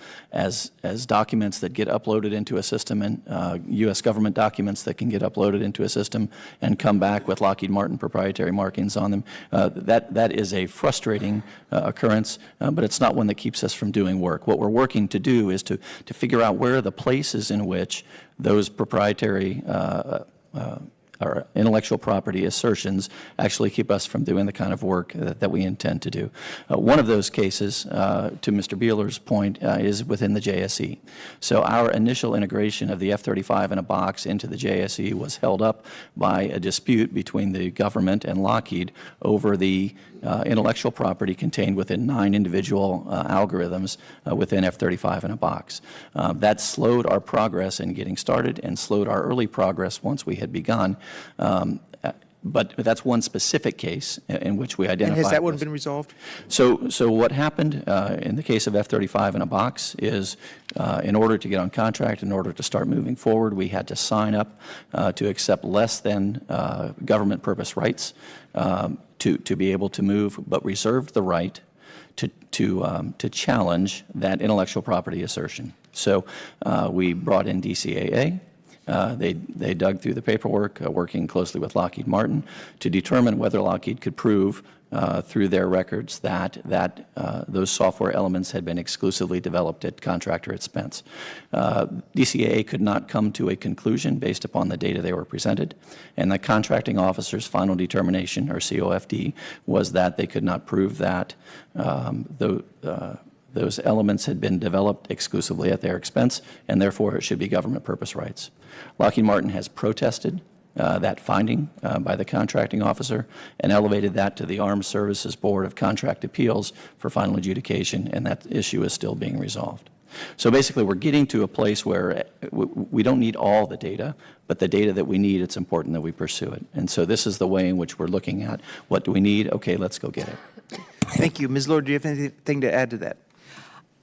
documents that get uploaded into a system and U.S. government documents that can get uploaded into a system and come back with Lockheed Martin proprietary markings on them. That is a frustrating occurrence, but it's not one that keeps us from doing work. What we're working to do is to figure out where are the places in which those proprietary our intellectual property assertions actually keep us from doing the kind of work that we intend to do. One of those cases, to Mr. Behler's point, is within the JSE. So our initial integration of the F-35 in a box into the JSE was held up by a dispute between the government and Lockheed over the intellectual property contained within 9 individual algorithms within F-35 in a box. That slowed our progress in getting started and slowed our early progress once we had begun. But that's one specific case in which we identified. And has that one been resolved? So what happened in the case of F-35 in a box is in order to get on contract, in order to start moving forward, we had to sign up to accept less than government purpose rights to be able to move, but reserved the right to challenge that intellectual property assertion. So we brought in DCAA. They dug through the paperwork, working closely with Lockheed Martin, to determine whether Lockheed could prove through their records that those software elements had been exclusively developed at contractor expense. DCAA could not come to a conclusion based upon the data they were presented, and the contracting officer's final determination, or COFD, was that they could not prove that those elements had been developed exclusively at their expense, and therefore it should be government purpose rights. Lockheed Martin has protested that finding by the contracting officer and elevated that to the Armed Services Board of Contract Appeals for final adjudication, and that issue is still being resolved. So basically, we're getting to a place where we don't need all the data, but the data that we need, it's important that we pursue it. And so this is the way in which we're looking at what do we need? Okay, let's go get it. Thank you. Ms. Lord, do you have anything to add to that?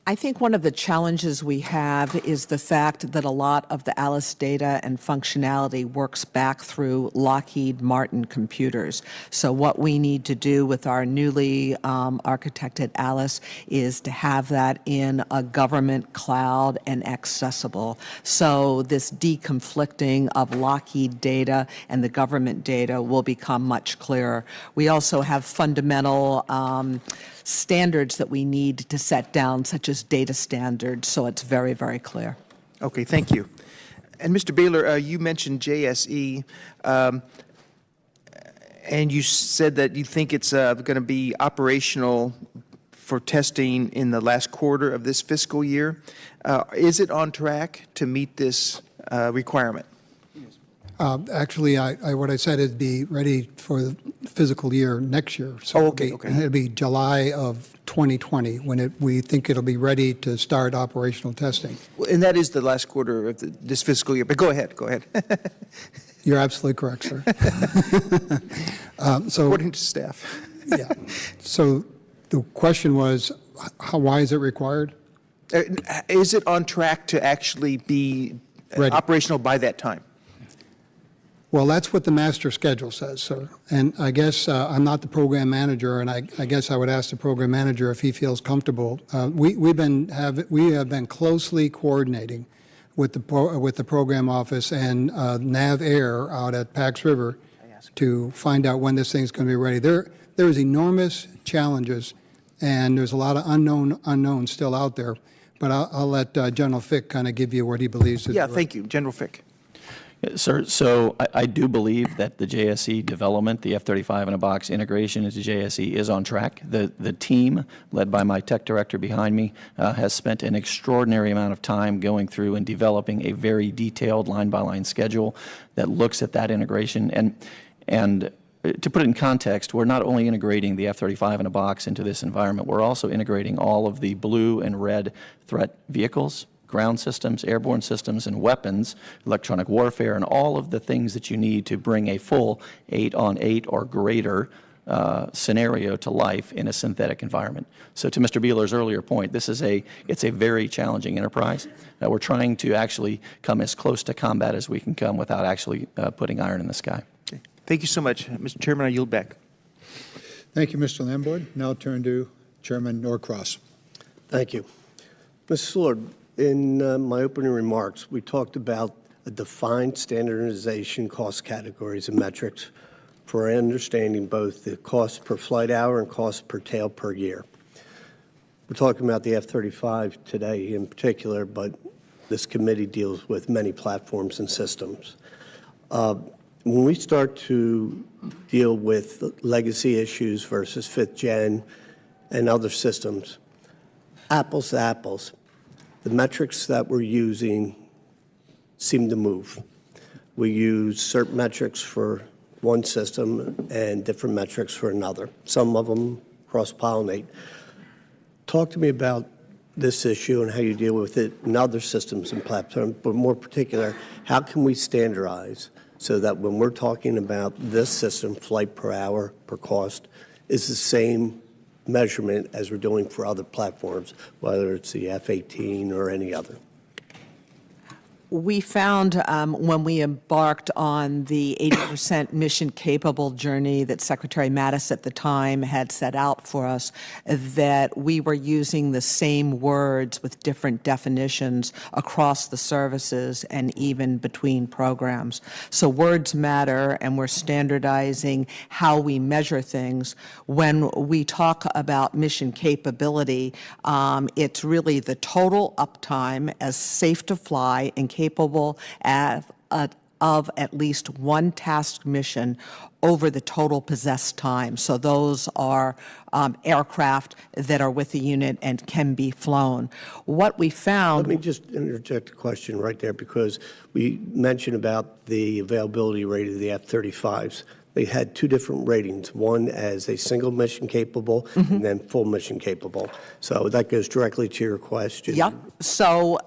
I think one of the challenges we have is the fact that a lot of the Alice data and functionality works back through Lockheed Martin computers. So what we need to do with our newly architected Alice is to have that in a government cloud and accessible. So this deconflicting of Lockheed data and the government data will become much clearer. We also have fundamental standards that we need to set down, such as data standards, so it's very, very clear. Okay, thank you. And Mr. Behler, you mentioned JSE, and you said that you think it's going to be operational for testing in the last quarter of this fiscal year. Is it on track to meet this requirement? Actually, what I said is be ready for the fiscal year next year. So okay. It'll be July of 2020 when we think it'll be ready to start operational testing. And that is the last quarter of this fiscal year. But go ahead. You're absolutely correct, sir. According to staff. Yeah. So the question was, why is it required? Is it on track to actually be operational by that time? Well, that's what the master schedule says, sir. And I guess I'm not the program manager, and I guess I would ask the program manager if he feels comfortable. We have been closely coordinating with the program office and Nav Air out at Pax River to find out when this thing's going to be ready. There is enormous challenges, and there's a lot of unknowns still out there. But I'll let General Fick kind of give you what he believes is. Yeah, thank you, General Fick. Sir, so I do believe that the JSE development, the F-35 in a box integration into JSE is on track. The team, led by my tech director behind me, has spent an extraordinary amount of time going through and developing a very detailed line-by-line schedule that looks at that integration. And to put it in context, we're not only integrating the F-35 in a box into this environment, we're also integrating all of the blue and red threat vehicles, ground systems, airborne systems, and weapons, electronic warfare, and all of the things that you need to bring a full 8-on-8 or greater scenario to life in a synthetic environment. So to Mr. Behler's earlier point, it's a very challenging enterprise. We're trying to actually come as close to combat as we can come without actually putting iron in the sky. Okay. Thank you so much. Mr. Chairman, I yield back. Thank you, Mr. Lamborn. Now turn to Chairman Norcross. Thank you. Mr. Lord, in my opening remarks, we talked about a defined standardization cost categories and metrics for understanding both the cost per flight hour and cost per tail per year. We're talking about the F-35 today in particular, but this committee deals with many platforms and systems. When we start to deal with legacy issues versus 5th gen and other systems, apples to apples, the metrics that we're using seem to move. We use certain metrics for one system and different metrics for another. Some of them cross-pollinate. Talk to me about this issue and how you deal with it in other systems and platforms, but more particular, how can we standardize so that when we're talking about this system, flight per hour, per cost, is the same measurement as we're doing for other platforms, whether it's the F-18 or any other? We found when we embarked on the 80% mission capable journey that Secretary Mattis at the time had set out for us, that we were using the same words with different definitions across the services and even between programs. So words matter, and we're standardizing how we measure things. When we talk about mission capability, it's really the total uptime as safe to fly and capable of at least one task mission over the total possessed time. So those are aircraft that are with the unit and can be flown. What we found... Let me just interject a question right there, because we mentioned about the availability rate of the F-35s. they had two different ratings, one as a single mission capable and then full mission capable. So that goes directly to your question. Yep. So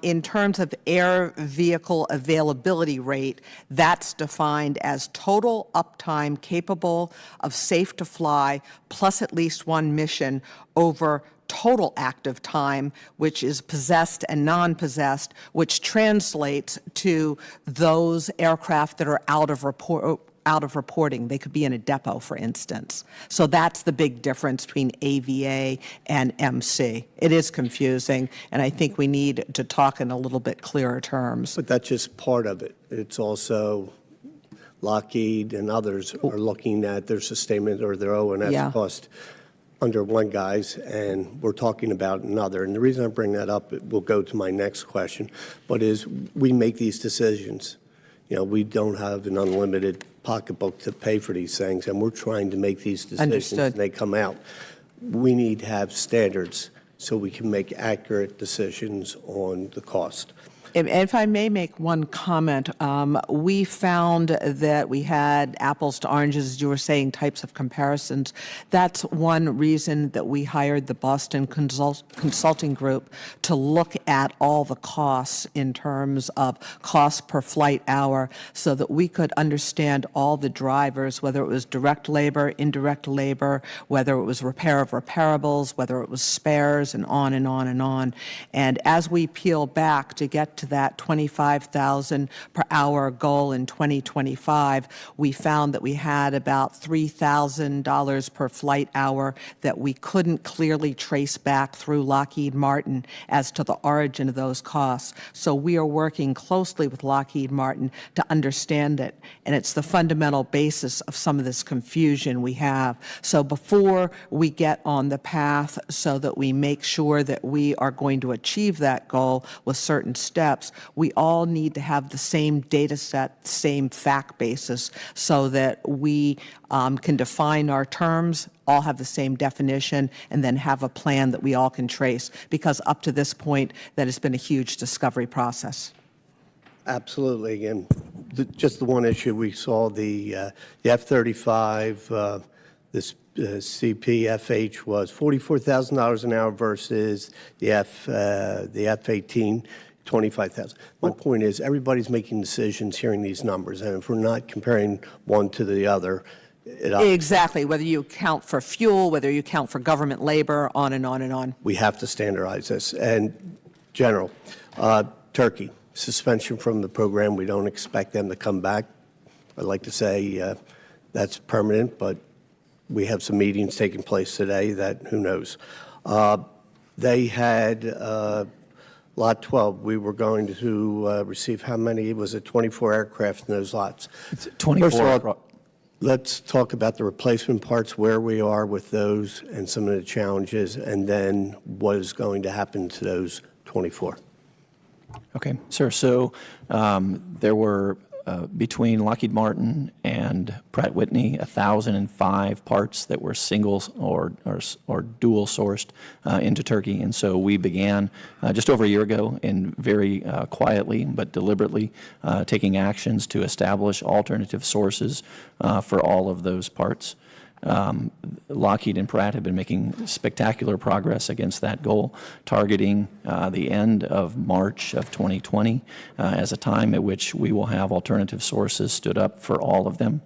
in terms of air vehicle availability rate, that's defined as total uptime capable of safe to fly plus at least one mission over total active time, which is possessed and non-possessed, which translates to those aircraft that are out of reporting. They could be in a depot, for instance. So that's the big difference between AVA and MC. It is confusing, and I think we need to talk in a little bit clearer terms. But that's just part of it. It's also Lockheed and others are looking at their sustainment or their O&S cost under one guise, and we're talking about another. And the reason I bring that up, it will go to my next question, but is we make these decisions. You know, we don't have an unlimited pocketbook to pay for these things, and we're trying to make these decisions. Understood. And they come out. We need to have standards so we can make accurate decisions on the cost. If I may make one comment, we found that we had apples to oranges, as you were saying, types of comparisons. That's one reason that we hired the Boston Consulting Group to look at all the costs in terms of cost per flight hour so that we could understand all the drivers, whether it was direct labor, indirect labor, whether it was repair of reparables, whether it was spares, and on and on and on. And as we peel back to get to that 25,000 per hour goal in 2025, we found that we had about $3,000 per flight hour that we couldn't clearly trace back through Lockheed Martin as to the origin of those costs. So we are working closely with Lockheed Martin to understand it, and it's the fundamental basis of some of this confusion we have. So before we get on the path so that we make sure that we are going to achieve that goal with certain steps, we all need to have the same data set, same fact basis, so that we can define our terms, all have the same definition, and then have a plan that we all can trace, because up to this point, that has been a huge discovery process. Absolutely, and just the one issue we saw, the F-35, this CPFH was $44,000 an hour versus the F-18, 25,000. My point is, everybody's making decisions hearing these numbers, and if we're not comparing one to the other, exactly, whether you count for fuel, whether you count for government labor, on and on and on. We have to standardize this. And General, Turkey, suspension from the program, we don't expect them to come back. I'd like to say that's permanent, but we have some meetings taking place today that who knows. They had Lot 12, we were going to receive how many? Was it 24 aircraft in those lots? It's 24. First of all, let's talk about the replacement parts, where we are with those and some of the challenges, and then what is going to happen to those 24. Okay, sir. So there were, between Lockheed Martin and Pratt Whitney, 1,005 parts that were singles or dual sourced into Turkey. And so we began just over a year ago, and very quietly but deliberately taking actions to establish alternative sources for all of those parts. Lockheed and Pratt have been making spectacular progress against that goal, targeting the end of March of 2020 as a time at which we will have alternative sources stood up for all of them.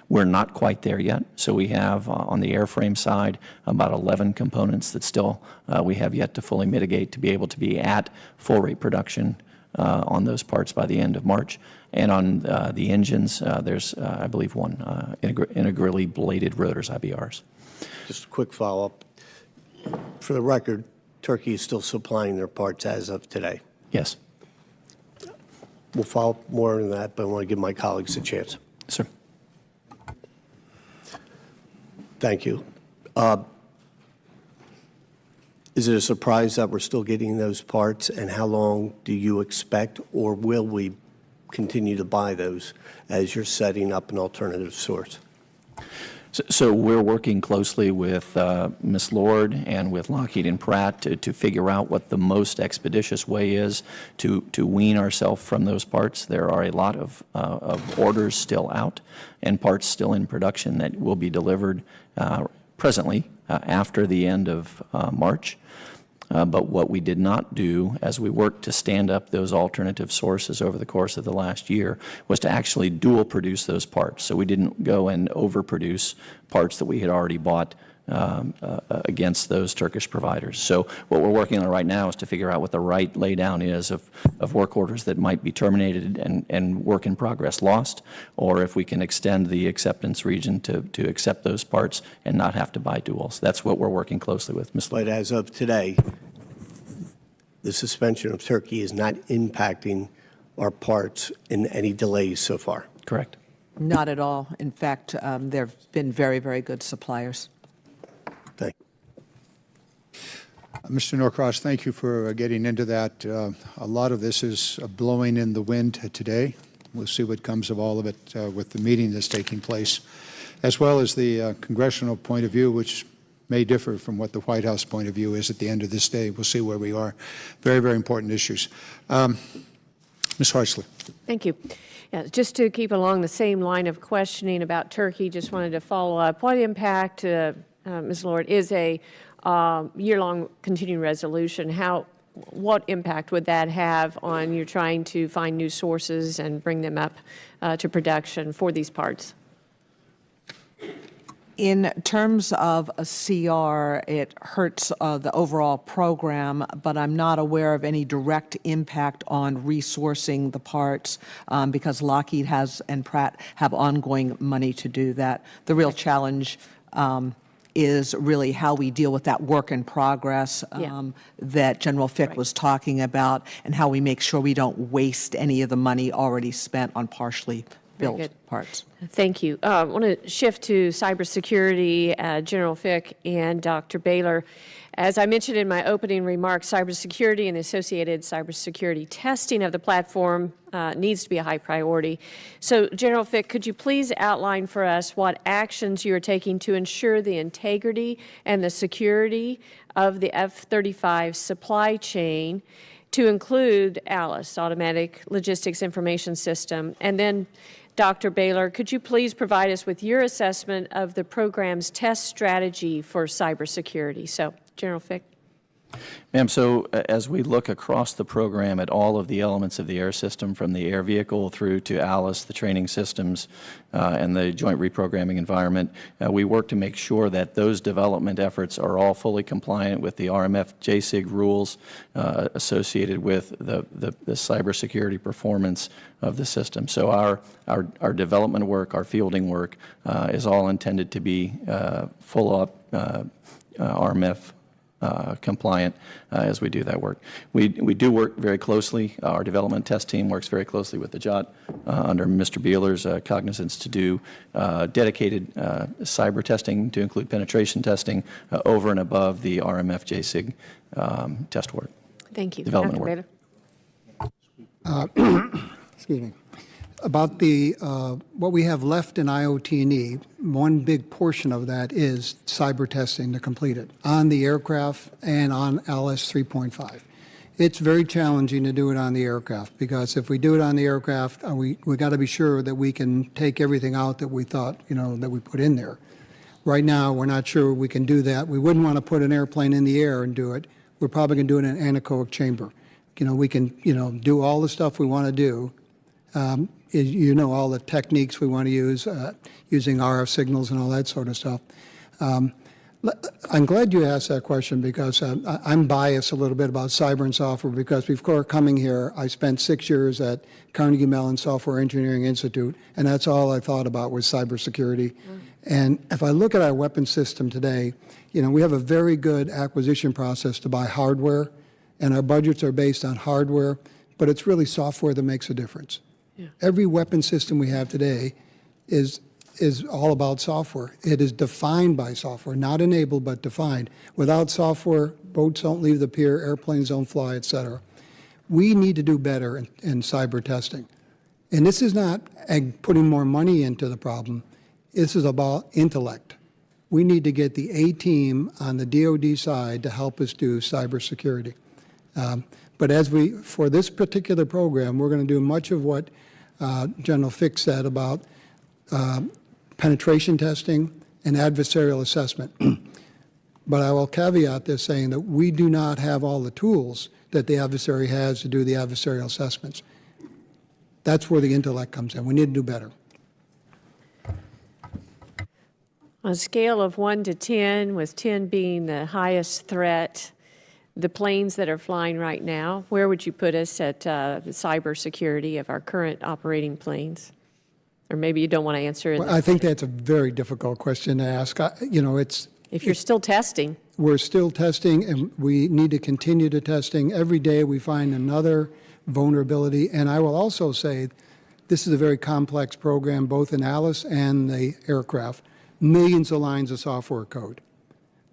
We're not quite there yet, so we have on the airframe side about 11 components that still we have yet to fully mitigate to be able to be at full rate production on those parts by the end of March. And on the engines, there's, I believe, one integrally bladed rotors, IBRs. Just a quick follow-up. For the record, Turkey is still supplying their parts as of today. Yes. We'll follow up more on that, but I want to give my colleagues a chance. Sir. Thank you. Is it a surprise that we're still getting those parts, and how long do you expect, or will we continue to buy those as you're setting up an alternative source? So we're working closely with Ms. Lord and with Lockheed and Pratt to figure out what the most expeditious way is to wean ourselves from those parts. There are a lot of orders still out and parts still in production that will be delivered presently after the end of March. But what we did not do as we worked to stand up those alternative sources over the course of the last year was to actually dual produce those parts. So we didn't go and overproduce parts that we had already bought against those Turkish providers. So what we're working on right now is to figure out what the right laydown is of work orders that might be terminated and work in progress lost, or if we can extend the acceptance region to accept those parts and not have to buy duals. That's what we're working closely with, Ms. Lord. But as of today, the suspension of Turkey is not impacting our parts in any delays so far. Correct. Not at all. In fact, there have been very, very good suppliers. Thank you. Mr. Norcross, thank you for getting into that. A lot of this is blowing in the wind today. We'll see what comes of all of it with the meeting that's taking place, as well as the congressional point of view, which may differ from what the White House point of view is at the end of this day. We'll see where we are. Very, very important issues. Ms. Hartzler. Thank you. Yeah, just to keep along the same line of questioning about Turkey, just wanted to follow up. What impact, Ms. Lord, is a year-long continuing resolution? What impact would that have on you trying to find new sources and bring them up to production for these parts? In terms of a CR, it hurts the overall program, but I'm not aware of any direct impact on resourcing the parts because Lockheed has and Pratt have ongoing money to do that. The real challenge is really how we deal with that work in progress that General Fick was talking about, and how we make sure we don't waste any of the money already spent on partially built parts. Thank you. I want to shift to cybersecurity, General Fick and Dr. Behler. As I mentioned in my opening remarks, cybersecurity and the associated cybersecurity testing of the platform needs to be a high priority. So, General Fick, could you please outline for us what actions you are taking to ensure the integrity and the security of the F-35 supply chain, to include ALICE, Automatic Logistics Information System? And then, Dr. Behler, could you please provide us with your assessment of the program's test strategy for cybersecurity? So, General Fick. Ma'am, so as we look across the program at all of the elements of the air system, from the air vehicle through to ALICE, the training systems, and the joint reprogramming environment, we work to make sure that those development efforts are all fully compliant with the RMF JSIG rules associated with the cybersecurity performance of the system. So our development work, our fielding work is all intended to be full up RMF compliant as we do that work. We do work very closely. Our development test team works very closely with the JOT under Mr. Behler's cognizance to do dedicated cyber testing to include penetration testing over and above the RMF JSIG test work. Thank you. Development Dr. work. Excuse me. About the what we have left in IoT&E, one big portion of that is cyber testing to complete it on the aircraft and on LS 3.5. It's very challenging to do it on the aircraft, because if we do it on the aircraft, we got to be sure that we can take everything out that we thought, that we put in there. Right now, we're not sure we can do that. We wouldn't want to put an airplane in the air and do it. We're probably going to do it in an anechoic chamber. We can, do all the stuff we want to do. All the techniques we want to use, using RF signals and all that sort of stuff. I'm glad you asked that question, because I'm biased a little bit about cyber and software, because before coming here, I spent 6 years at Carnegie Mellon Software Engineering Institute, and that's all I thought about was cybersecurity. And if I look at our weapons system today, we have a very good acquisition process to buy hardware, and our budgets are based on hardware, but it's really software that makes a difference. Yeah. Every weapon system we have today is all about software. It is defined by software, not enabled, but defined. Without software, boats don't leave the pier, airplanes don't fly, et cetera. We need to do better in cyber testing. And this is not putting more money into the problem. this is about intellect. We need to get the A team on the DOD side to help us do cybersecurity. But for this particular program, we're going to do much of what General Fick said about penetration testing and adversarial assessment. But I will caveat this saying that we do not have all the tools that the adversary has to do the adversarial assessments. That's where the intellect comes in. We need to do better. On a scale of 1 to 10, with 10 being the highest threat, the planes that are flying right now, where would you put us at the cybersecurity of our current operating planes? Or maybe you don't want to answer it. Well, I think that's a very difficult question to ask. If you're still testing. We're still testing, and we need to continue to testing. Every day we find another vulnerability. And I will also say this is a very complex program, both in Alice and the aircraft. Millions of lines of software code.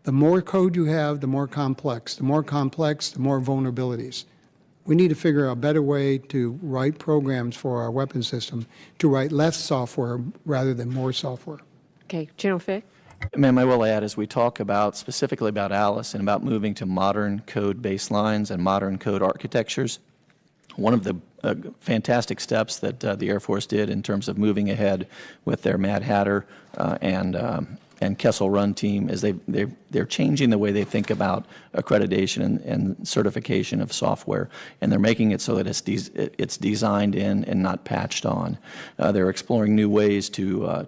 The more code you have, the more complex. The more complex, the more vulnerabilities. We need to figure out a better way to write programs for our weapon system, to write less software rather than more software. Okay, General Fick? Ma'am, I will add, as we talk about specifically about Alice and about moving to modern code baselines and modern code architectures, one of the fantastic steps that the Air Force did in terms of moving ahead with their Mad Hatter and Kessel Run team is they're changing the way they think about accreditation and certification of software, and they're making it so that it's designed in and not patched on. They're exploring new ways to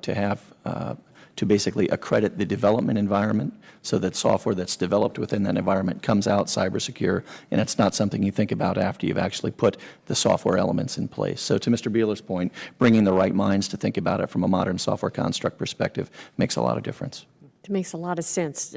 basically accredit the development environment so that software that's developed within that environment comes out cyber secure, and it's not something you think about after you've actually put the software elements in place. So to Mr. Behler's point, bringing the right minds to think about it from a modern software construct perspective makes a lot of difference. It makes a lot of sense.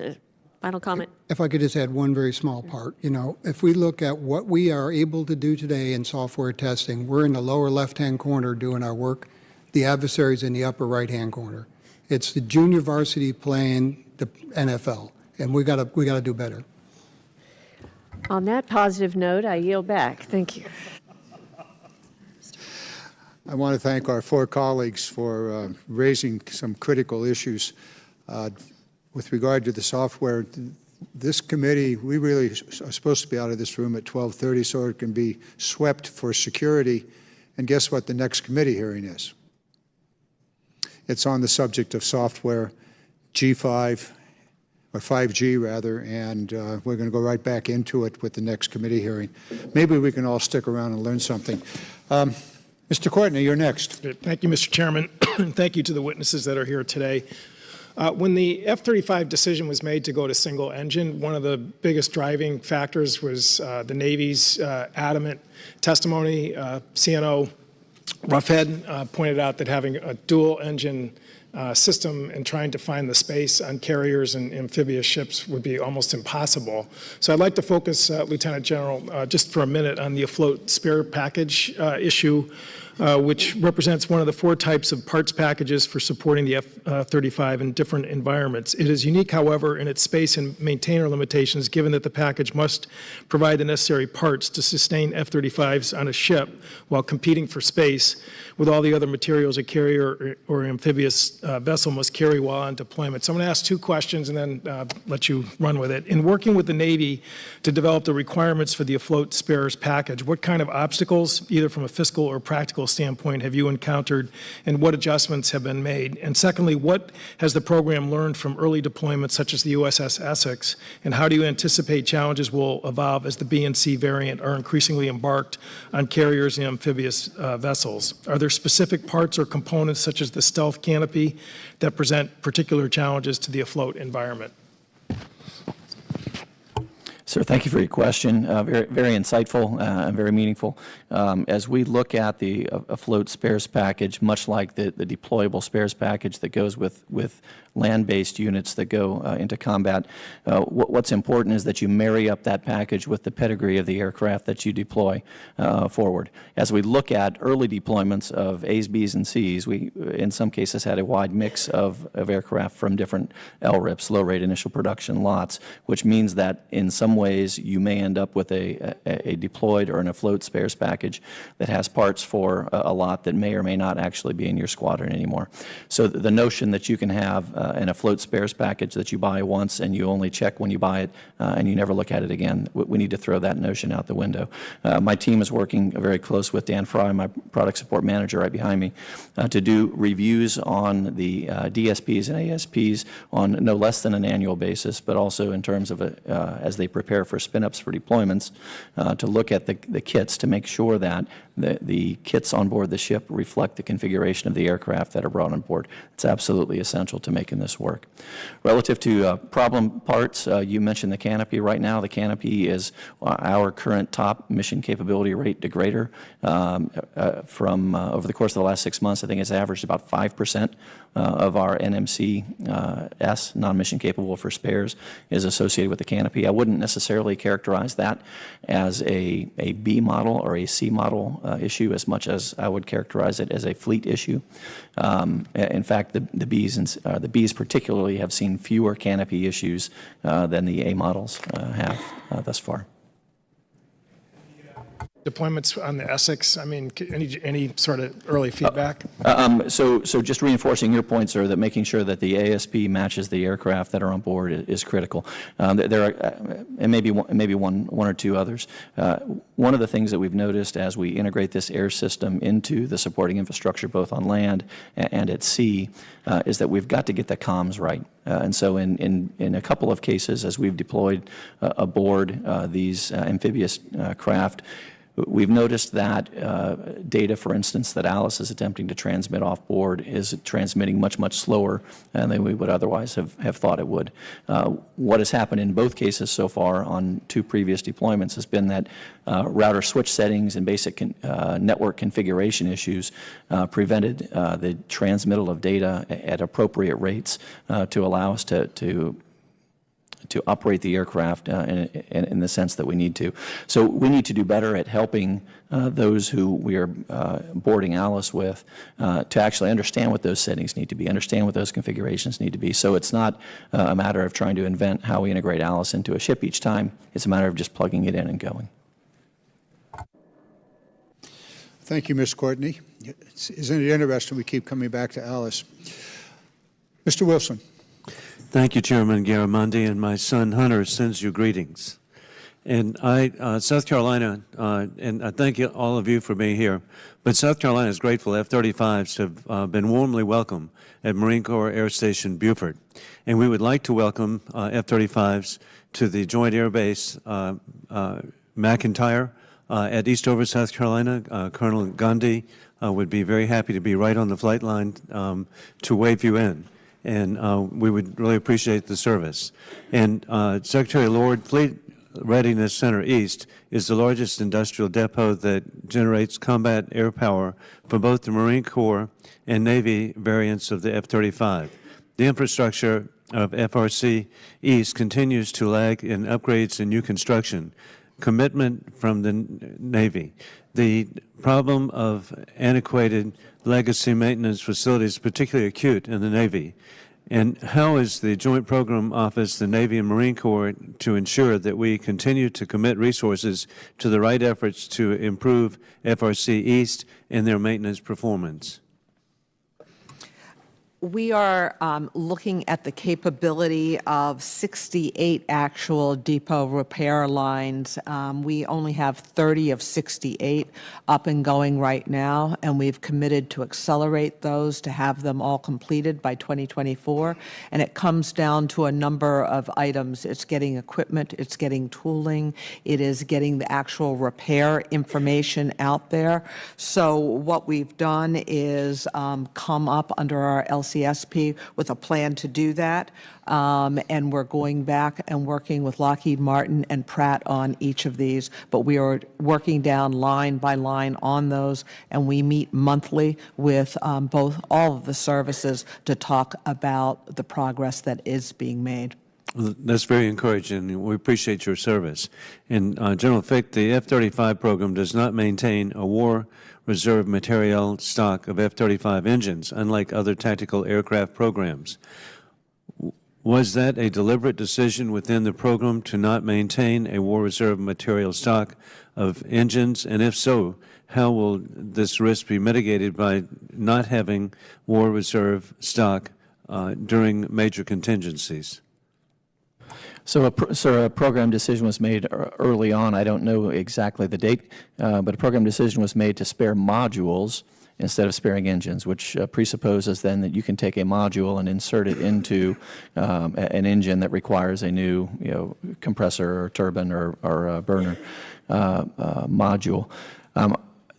Final comment? If I could just add one very small part. If we look at what we are able to do today in software testing, we're in the lower left-hand corner doing our work. The adversary's in the upper right-hand corner. It's the junior varsity playing the NFL, and we got to do better. On that positive note, I yield back. Thank you. I want to thank our 4 colleagues for raising some critical issues. With regard to the software, this committee, we really are supposed to be out of this room at 12:30 so it can be swept for security. And guess what the next committee hearing is? It's on the subject of software, G5, or 5G rather, and we're going to go right back into it with the next committee hearing. Maybe we can all stick around and learn something. Mr. Courtney, you're next. Thank you, Mr. Chairman, and thank you to the witnesses that are here today. When the F-35 decision was made to go to single engine, one of the biggest driving factors was the Navy's adamant testimony. CNO Roughhead pointed out that having a dual engine system and trying to find the space on carriers and amphibious ships would be almost impossible. So I'd like to focus, Lieutenant General, just for a minute on the afloat spare package issue, which represents one of the 4 types of parts packages for supporting the F-35 in different environments. It is unique, however, in its space and maintainer limitations, given that the package must provide the necessary parts to sustain F-35s on a ship while competing for space with all the other materials a carrier or amphibious vessel must carry while on deployment. So I'm going to ask 2 questions and then let you run with it. In working with the Navy to develop the requirements for the afloat spares package, what kind of obstacles, either from a fiscal or practical standpoint, have you encountered, and what adjustments have been made? And secondly, what has the program learned from early deployments such as the USS Essex, and how do you anticipate challenges will evolve as the B and C variant are increasingly embarked on carriers and amphibious vessels? Are there specific parts or components such as the stealth canopy that present particular challenges to the afloat environment? Sir, thank you for your question. Very, very insightful and very meaningful. As we look at the afloat spares package, much like the deployable spares package that goes with land-based units that go into combat, what's important is that you marry up that package with the pedigree of the aircraft that you deploy forward. As we look at early deployments of A's, B's, and C's, we, in some cases, had a wide mix of aircraft from different LRIPs, low-rate initial production lots, which means that in some ways, you may end up with a deployed or an afloat spares package that has parts for a lot that may or may not actually be in your squadron anymore. So the notion that you can have an afloat spares package that you buy once and you only check when you buy it and you never look at it again, we need to throw that notion out the window. My team is working very close with Dan Fry, my product support manager right behind me, to do reviews on the DSPs and ASPs on no less than an annual basis, but also in terms of as they prepare for spin-ups for deployments, to look at the kits to make sure that the kits on board the ship reflect the configuration of the aircraft that are brought on board. It's absolutely essential to making this work. Relative to problem parts, you mentioned the canopy. Right now, the canopy is our current top mission capability rate degrader. From over the course of the last 6 months, I think it's averaged about 5% of our NMC non-mission capable for spares, is associated with the canopy. I wouldn't necessarily characterize that as a B model or a C model issue as much as I would characterize it as a fleet issue. In fact, the Bs particularly have seen fewer canopy issues than the A models have thus far. Deployments on the Essex, I mean, any sort of early feedback? So just reinforcing your point, sir, that making sure that the ASP matches the aircraft that are on board is critical. There are, and maybe one or two others. One of the things that we've noticed as we integrate this air system into the supporting infrastructure, both on land and at sea, is that we've got to get the comms right. And so in a couple of cases, as we've deployed aboard these amphibious craft, we've noticed that data, for instance, that Alice is attempting to transmit off board is transmitting much slower than we would otherwise have thought it would. What has happened in both cases so far on 2 previous deployments has been that router switch settings and basic network configuration issues prevented the transmittal of data at appropriate rates to allow us to operate the aircraft in the sense that we need to. So we need to do better at helping those who we are boarding Alice with to actually understand what those settings need to be, understand what those configurations need to be. So it's not a matter of trying to invent how we integrate Alice into a ship each time. It's a matter of just plugging it in and going. Thank you, Ms. Courtney. Isn't it interesting we keep coming back to Alice? Mr. Wilson. Thank you, Chairman Garamendi, and my son Hunter sends you greetings. And South Carolina, and I thank all of you for being here, but South Carolina is grateful F-35s have been warmly welcomed at Marine Corps Air Station Beaufort. And we would like to welcome F-35s to the Joint Air Base McIntyre at Eastover, South Carolina. Colonel Gandhi would be very happy to be right on the flight line to wave you in. And we would really appreciate the service. And Secretary Lord, Fleet Readiness Center East is the largest industrial depot that generates combat air power for both the Marine Corps and Navy variants of the F-35. The infrastructure of FRC East continues to lag in upgrades and new construction. Commitment from the Navy. The problem of antiquated legacy maintenance facilities is particularly acute in the Navy. And how is the Joint Program Office, the Navy and Marine Corps, to ensure that we continue to commit resources to the right efforts to improve FRC East and their maintenance performance? We are looking at the capability of 68 actual depot repair lines. We only have 30 of 68 up and going right now, and we've committed to accelerate those to have them all completed by 2024. And it comes down to a number of items. It's getting equipment, it's getting tooling, it is getting the actual repair information out there. So what we've done is come up under our LCSP with a plan to do that, and we're going back and working with Lockheed Martin and Pratt on each of these, but we are working down line by line on those, and we meet monthly with all of the services to talk about the progress that is being made. Well, that's very encouraging. We appreciate your service. And General Fick, the F-35 program does not maintain a war reserve materiel stock of F-35 engines, unlike other tactical aircraft programs. Was that a deliberate decision within the program to not maintain a war reserve material stock of engines? And if so, how will this risk be mitigated by not having war reserve stock during major contingencies? So a program decision was made early on. I don't know exactly the date, but a program decision was made to spare modules instead of sparing engines, which presupposes then that you can take a module and insert it into an engine that requires a new, compressor or turbine or burner module.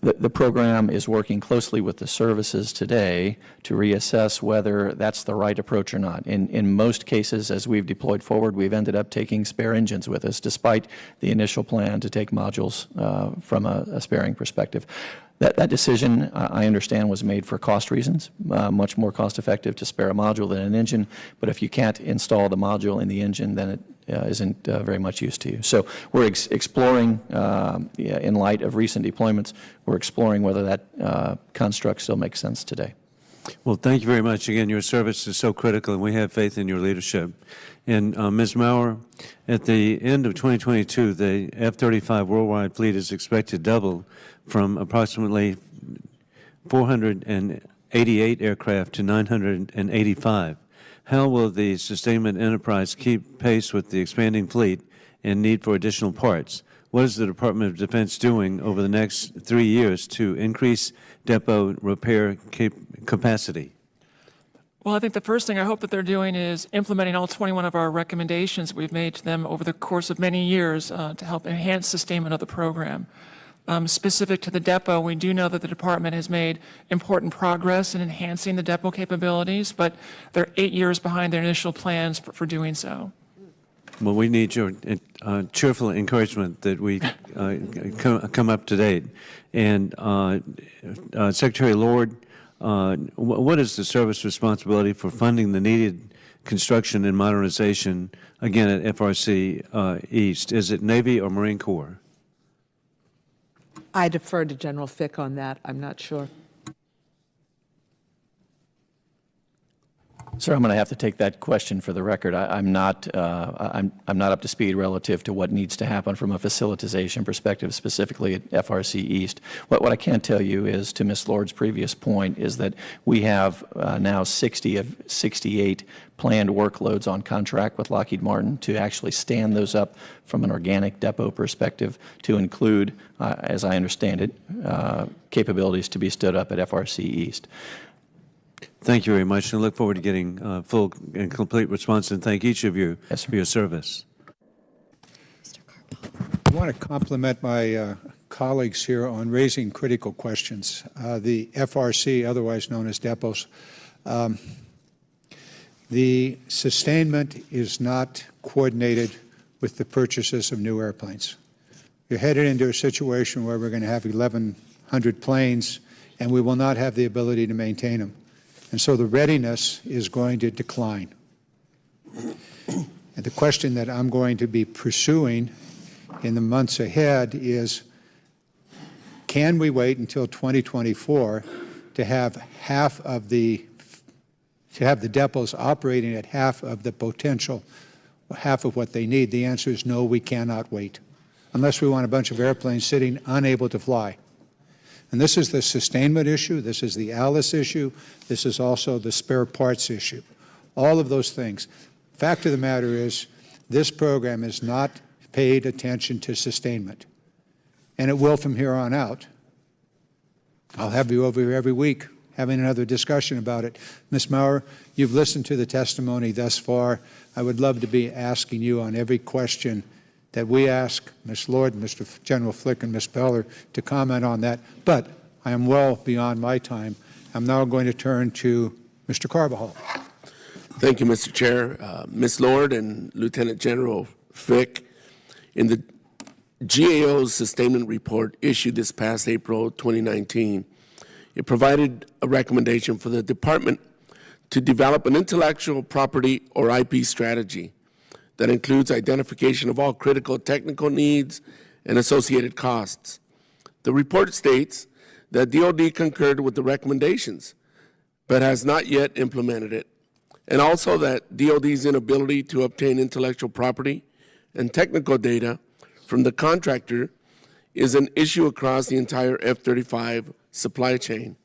The program is working closely with the services today to reassess whether that's the right approach or not. In most cases, as we've deployed forward, we've ended up taking spare engines with us, despite the initial plan to take modules from a sparing perspective. That decision, I understand, was made for cost reasons. Much more cost effective to spare a module than an engine, but if you can't install the module in the engine, then it isn't very much use to you. So we're exploring, in light of recent deployments, we're exploring whether that construct still makes sense today. Well, thank you very much. Again, your service is so critical, and we have faith in your leadership. And Ms. Maurer, at the end of 2022, the F-35 worldwide fleet is expected to double from approximately 488 aircraft to 985. How will the sustainment enterprise keep pace with the expanding fleet and need for additional parts? What is the Department of Defense doing over the next 3 years to increase depot repair capacity? Well, I think the first thing I hope that they're doing is implementing all 21 of our recommendations we've made to them over the course of many years to help enhance sustainment of the program. Specific to the depot, we do know that the department has made important progress in enhancing the depot capabilities, but they're 8 years behind their initial plans for doing so. Well, we need your cheerful encouragement that we come up to date. And Secretary Lord, what is the service responsibility for funding the needed construction and modernization, again, at FRC East? Is it Navy or Marine Corps? I defer to General Fick on that. I'm not sure. Sir, I'm going to have to take that question for the record. I'm not up to speed relative to what needs to happen from a facilitization perspective, specifically at FRC East. What I can tell you is, to Ms. Lord's previous point, is that we have now 60 of 68 planned workloads on contract with Lockheed Martin to actually stand those up from an organic depot perspective to include, as I understand it, capabilities to be stood up at FRC East. Thank you very much, and I look forward to getting full and complete response, and thank each of you for your service. I want to compliment my colleagues here on raising critical questions. The FRC, otherwise known as depots, the sustainment is not coordinated with the purchases of new airplanes. You're headed into a situation where we're going to have 1,100 planes, and we will not have the ability to maintain them. And so the readiness is going to decline. And the question that I'm going to be pursuing in the months ahead is, can we wait until 2024 to have the depots operating at half of the potential, half of what they need? The answer is no, we cannot wait, unless we want a bunch of airplanes sitting unable to fly. And this is the sustainment issue, this is the ALICE issue, this is also the spare parts issue. All of those things. Fact of the matter is, this program has not paid attention to sustainment, and it will from here on out. I'll have you over here every week having another discussion about it. Ms. Maurer, you've listened to the testimony thus far. I would love to be asking you on every question that we ask Ms. Lord, Mr. General Fick, and Ms. Behler to comment on that. But I am well beyond my time. I'm now going to turn to Mr. Carbajal. Thank you, Mr. Chair. Ms. Lord and Lieutenant General Fick, in the GAO's sustainment report issued this past April 2019, it provided a recommendation for the department to develop an intellectual property or IP strategy that includes identification of all critical technical needs and associated costs. The report states that DOD concurred with the recommendations, but has not yet implemented it. and also that DOD's inability to obtain intellectual property and technical data from the contractor is an issue across the entire F-35 supply chain.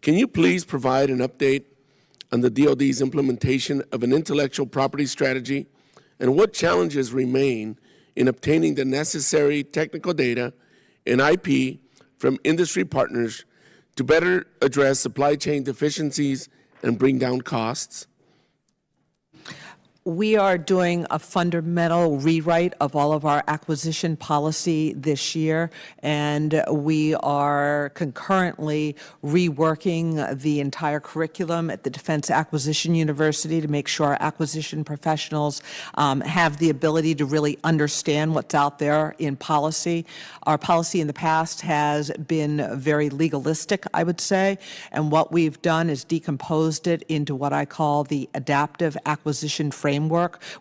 Can you please provide an update on the DOD's implementation of an intellectual property strategy and what challenges remain in obtaining the necessary technical data and IP from industry partners to better address supply chain deficiencies and bring down costs? We are doing a fundamental rewrite of all of our acquisition policy this year, and we are concurrently reworking the entire curriculum at the Defense Acquisition University to make sure our acquisition professionals have the ability to really understand what's out there in policy. Our policy in the past has been very legalistic, I would say, and what we've done is decomposed it into what I call the adaptive acquisition framework,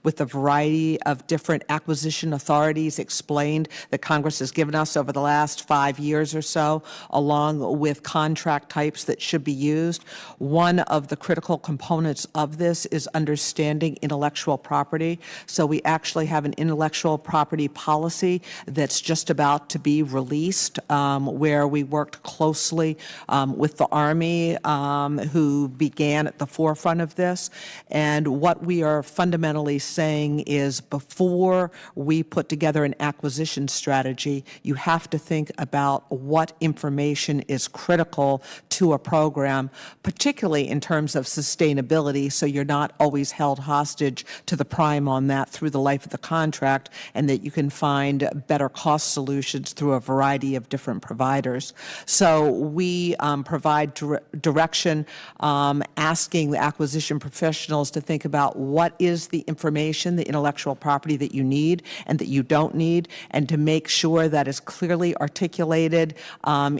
with a variety of different acquisition authorities explained that Congress has given us over the last 5 years or so, along with contract types that should be used. One of the critical components of this is understanding intellectual property. So we actually have an intellectual property policy that's just about to be released, where we worked closely with the Army, who began at the forefront of this. And what we are fundamentally saying is, before we put together an acquisition strategy, you have to think about what information is critical to a program, particularly in terms of sustainability, so you're not always held hostage to the prime on that through the life of the contract, and that you can find better cost solutions through a variety of different providers. So we provide direction, asking the acquisition professionals to think about what is the information, the intellectual property that you need and that you don't need, and to make sure that is clearly articulated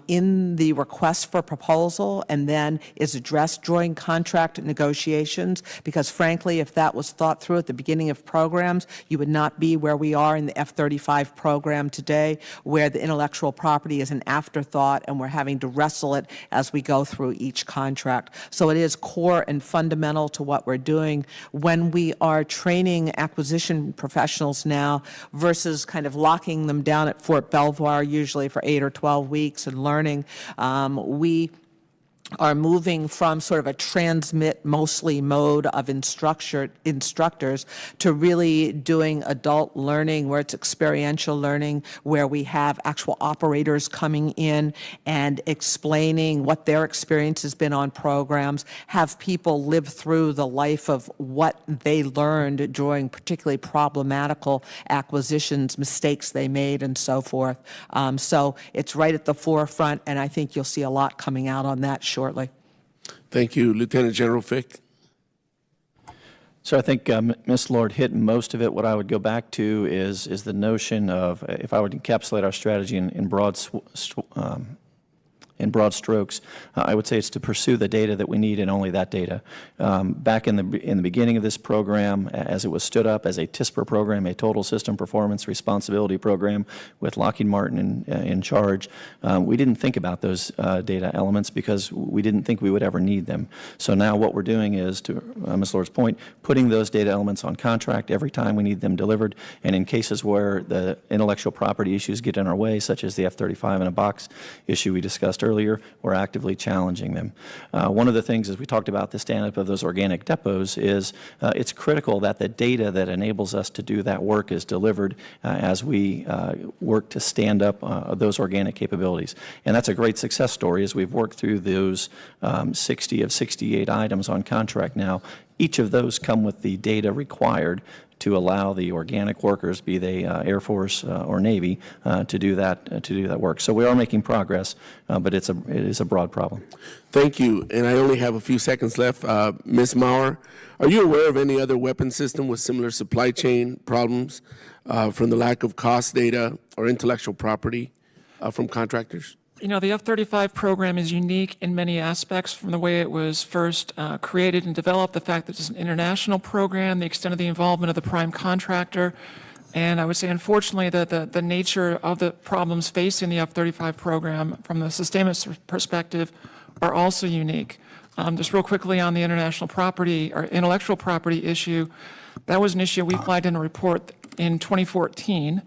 in the request for proposal and then is addressed during contract negotiations, because frankly, if that was thought through at the beginning of programs, you would not be where we are in the F-35 program today, where the intellectual property is an afterthought and we're having to wrestle it as we go through each contract. So it is core and fundamental to what we're doing when we are training acquisition professionals now versus kind of locking them down at Fort Belvoir, usually for 8 or 12 weeks and learning. We are moving from sort of a transmit mostly mode of instructors to really doing adult learning, where it's experiential learning, where we have actual operators coming in and explaining what their experience has been on programs, have people live through the life of what they learned during particularly problematical acquisitions, mistakes they made, and so forth. So it's right at the forefront, and I think you'll see a lot coming out on that shortly. Thank you. Lieutenant General Fick. So I think Ms. Lord hit most of it. What I would go back to is the notion of, if I would encapsulate our strategy in broad strokes, I would say it's to pursue the data that we need and only that data. Back in the beginning of this program, as it was stood up as a TSPR program, a Total System Performance Responsibility program with Lockheed Martin in charge, we didn't think about those data elements because we didn't think we would ever need them. So now what we're doing is, to Ms. Lord's point, putting those data elements on contract every time we need them delivered, and in cases where the intellectual property issues get in our way, such as the F-35 in a box issue we discussed earlier, we're actively challenging them. One of the things, as we talked about the stand-up of those organic depots, is it's critical that the data that enables us to do that work is delivered as we work to stand up those organic capabilities. And that's a great success story as we've worked through those 60 of 68 items on contract now. Each of those come with the data required to allow the organic workers, be they Air Force or Navy, to do that work. So we are making progress, but it is a broad problem. Thank you. And I only have a few seconds left. Ms. Maurer, are you aware of any other weapon system with similar supply chain problems from the lack of cost data or intellectual property from contractors? You know, the F-35 program is unique in many aspects, from the way it was first created and developed, the fact that it's an international program, the extent of the involvement of the prime contractor, and I would say, unfortunately, that the nature of the problems facing the F-35 program from the sustainment perspective are also unique. Just real quickly on the international property or intellectual property issue, that was an issue we flagged in a report in 2014,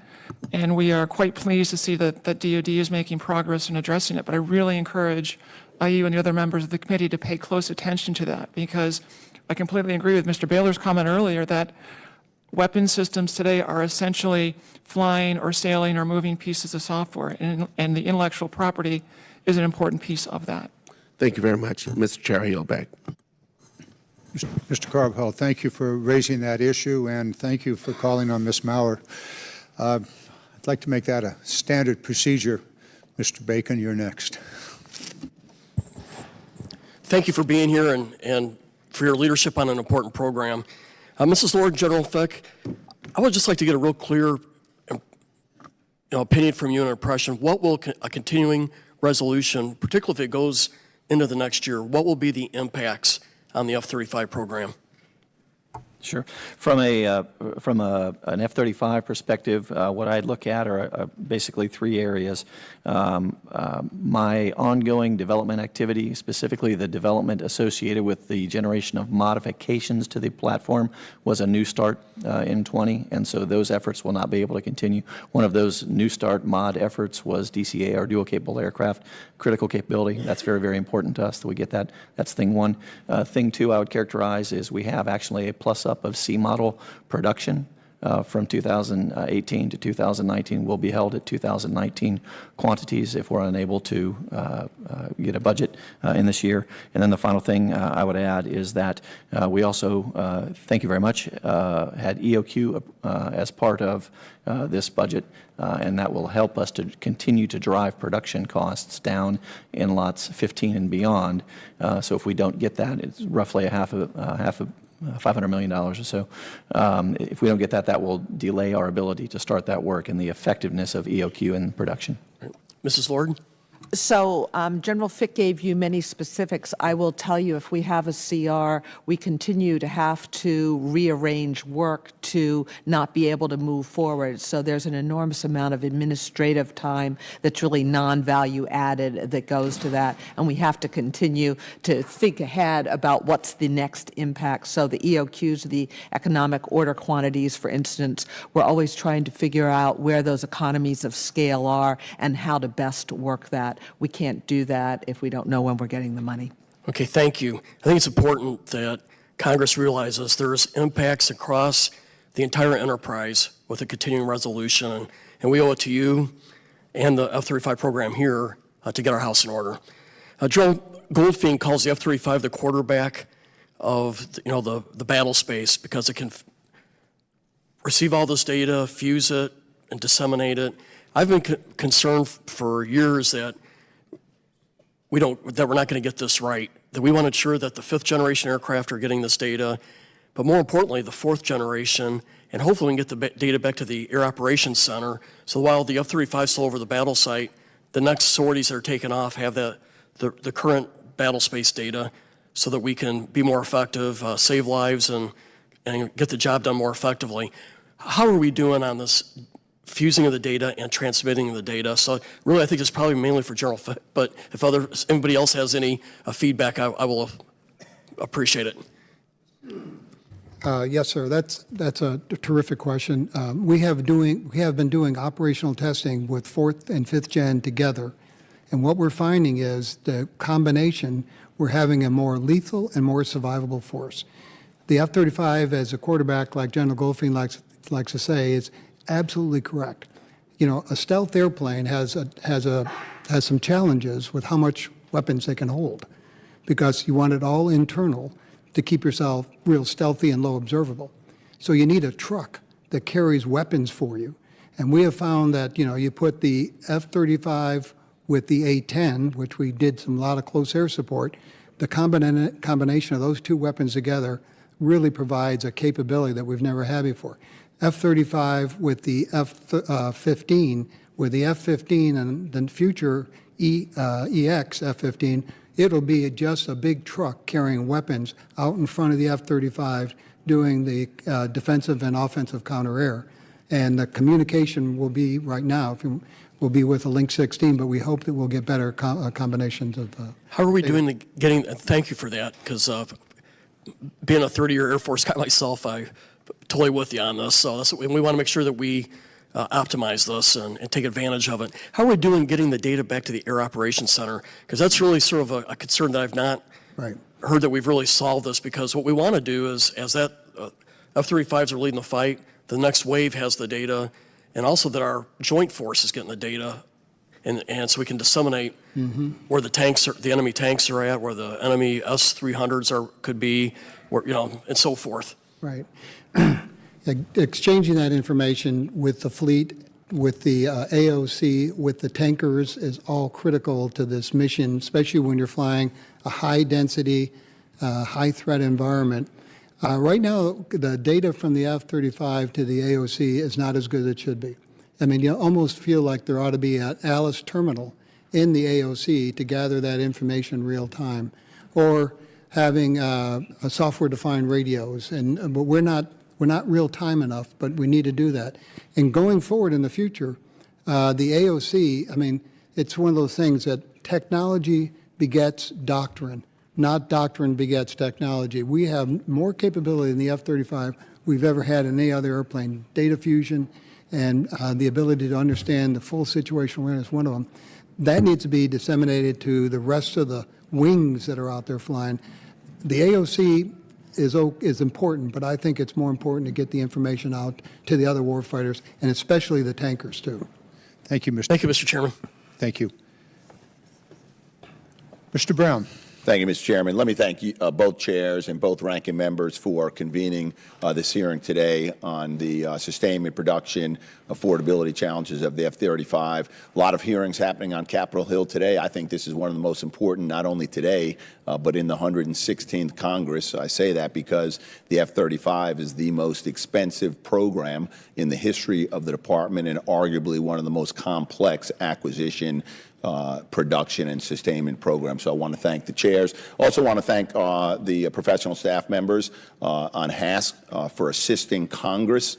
and we are quite pleased to see that DOD is making progress in addressing it. But I really encourage you and the other members of the committee to pay close attention to that, because I completely agree with Mr. Behler's comment earlier that weapon systems today are essentially flying or sailing or moving pieces of software, and the intellectual property is an important piece of that. Thank you very much. Mr. Chair, I yield back. Mr. Carvajal, thank you for raising that issue, and thank you for calling on Ms. Maurer. I'd like to make that a standard procedure. Mr. Bacon, you're next. Thank you for being here and for your leadership on an important program. Mrs. Lord, General Fick, I would just like to get a real clear opinion from you and impression. What will a continuing resolution, particularly if it goes into the next year, what will be the impacts on the F-35 program? Sure. From an F-35 perspective, what I'd look at are basically three areas. My ongoing development activity, specifically the development associated with the generation of modifications to the platform, was a new start in 20, and so those efforts will not be able to continue. One of those new start mod efforts was DCA, our dual capable aircraft critical capability. That's very, very important to us that we get that. That's thing one. Thing two I would characterize is we have actually a plus up of C model production from 2018 to 2019 will be held at 2019 quantities if we're unable to get a budget in this year. And then the final thing I would add is that we also, thank you very much, had EOQ as part of this budget, and that will help us to continue to drive production costs down in lots 15 and beyond. So if we don't get that, it's roughly a half a $500 million or so. If we don't get that, that will delay our ability to start that work and the effectiveness of EOQ in production. Mrs. Lord? So General Fick gave you many specifics. I will tell you, if we have a CR, we continue to have to rearrange work to not be able to move forward. So there's an enormous amount of administrative time that's really non-value added that goes to that. And we have to continue to think ahead about what's the next impact. So the EOQs, the economic order quantities, for instance, we're always trying to figure out where those economies of scale are and how to best work that. We can't do that if we don't know when we're getting the money. Okay, thank you. I think it's important that Congress realizes there's impacts across the entire enterprise with a continuing resolution, and we owe it to you and the F-35 program here to get our house in order. General Goldfein calls the F-35 the quarterback of the battle space because it can receive all this data, fuse it, and disseminate it. I've been concerned for years that we're not going to get this right, that we want to ensure that the fifth generation aircraft are getting this data, but more importantly, the fourth generation, and hopefully we can get the data back to the Air Operations Center, so while the F-35 is still over the battle site, the next sorties that are taken off have the current battle space data so that we can be more effective, save lives, and get the job done more effectively. How are we doing on this fusing of the data and transmitting the data? So really, I think it's probably mainly for General Fick, but if anybody else has any feedback, I will appreciate it. Yes, sir. That's a terrific question. We have been doing operational testing with fourth and fifth gen together, and what we're finding is the combination. We're having a more lethal and more survivable force. The F-35, as a quarterback, like General Goldfein likes to say, is absolutely correct. You know, a stealth airplane has some challenges with how much weapons they can hold, because you want it all internal to keep yourself real stealthy and low observable. So you need a truck that carries weapons for you. And we have found that, you put the F-35 with the A-10, which we did a lot of close air support, the combination of those two weapons together really provides a capability that we've never had before. F-35 with the F-15, with the F-15 and the future EX F-15, it'll be just a big truck carrying weapons out in front of the F-35 doing the defensive and offensive counter-air. And the communication will be right now, will be with a Link 16, but we hope that we'll get better combinations of. How are we doing getting? Thank you for that, because being a 30-year Air Force guy myself, I totally with you on this. So we want to make sure that we optimize this and take advantage of it. How are we doing getting the data back to the Air Operations Center? Because that's really sort of a concern that I've not heard that we've really solved this, because what we want to do is, as that F-35s are leading the fight, the next wave has the data, and also that our joint force is getting the data, and so we can disseminate where the tanks are, the enemy tanks are at, where the enemy S-300s could be, where, and so forth. Right. Exchanging that information with the fleet, with the AOC, with the tankers is all critical to this mission, especially when you're flying a high-density, high-threat environment. Right now, the data from the F-35 to the AOC is not as good as it should be. I mean, you almost feel like there ought to be an Alice terminal in the AOC to gather that information real time, or having a software-defined radios. But we're not real time enough, but we need to do that. And going forward in the future, the AOC, I mean, it's one of those things that technology begets doctrine, not doctrine begets technology. We have more capability in the F-35 we've ever had in any other airplane. Data fusion and the ability to understand the full situational awareness, one of them. That needs to be disseminated to the rest of the wings that are out there flying. The AOC is important, but I think it's more important to get the information out to the other warfighters, and especially the tankers, too. Thank you, Mr. Thank you, Mr. Chairman. Thank you. Mr. Brown. Thank you, Mr. Chairman. Let me thank you, both chairs and both ranking members for convening this hearing today on the sustainment, production, affordability challenges of the F-35. A lot of hearings happening on Capitol Hill today. I think this is one of the most important, not only today, but in the 116th Congress. I say that because the F-35 is the most expensive program in the history of the department, and arguably one of the most complex acquisition, production, and sustainment programs. So I want to thank the chairs. Also want to thank the professional staff members on HASC for assisting Congress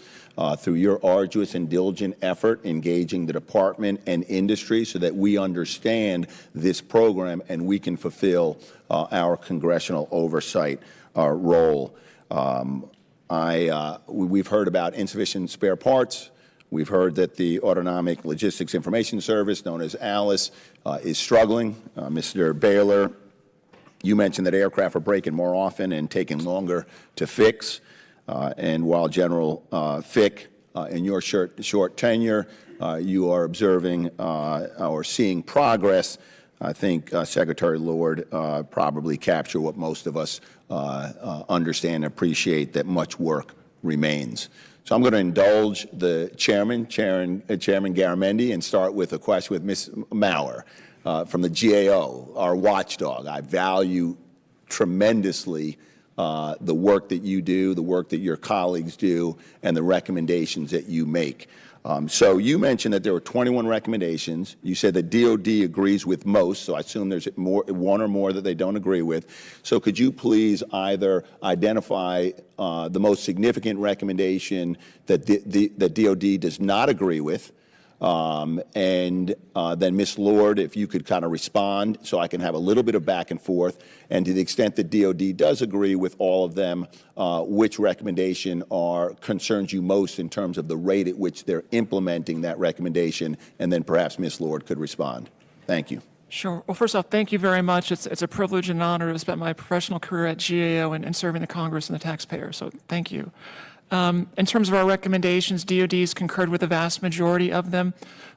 through your arduous and diligent effort engaging the department and industry so that we understand this program and we can fulfill our congressional oversight role. We've heard about insufficient spare parts. We've heard that the Autonomic Logistics Information Service, known as ALICE, is struggling. Mr. Behler, you mentioned that aircraft are breaking more often and taking longer to fix. And while General Fick, in your short tenure, you are observing or seeing progress, I think Secretary Lord probably captured what most of us understand and appreciate, that much work remains. So I'm going to indulge the Chairman Garamendi, and start with a question with Ms. Maurer from the GAO, our watchdog. I value tremendously the work that you do, the work that your colleagues do, and the recommendations that you make. So you mentioned that there were 21 recommendations. You said that DOD agrees with most, so I assume there's one or more that they don't agree with. So could you please either identify the most significant recommendation that that DOD does not agree with, and then Ms. Lord, if you could kind of respond so I can have a little bit of back and forth, and to the extent that DOD does agree with all of them, which recommendation concerns you most in terms of the rate at which they're implementing that recommendation, and then perhaps Ms. Lord could respond. Thank you. Sure. Well, first off, thank you very much. It's a privilege and an honor to spend my professional career at GAO and serving the Congress and the taxpayer, so thank you. In terms of our recommendations, DOD's concurred with the vast majority of them.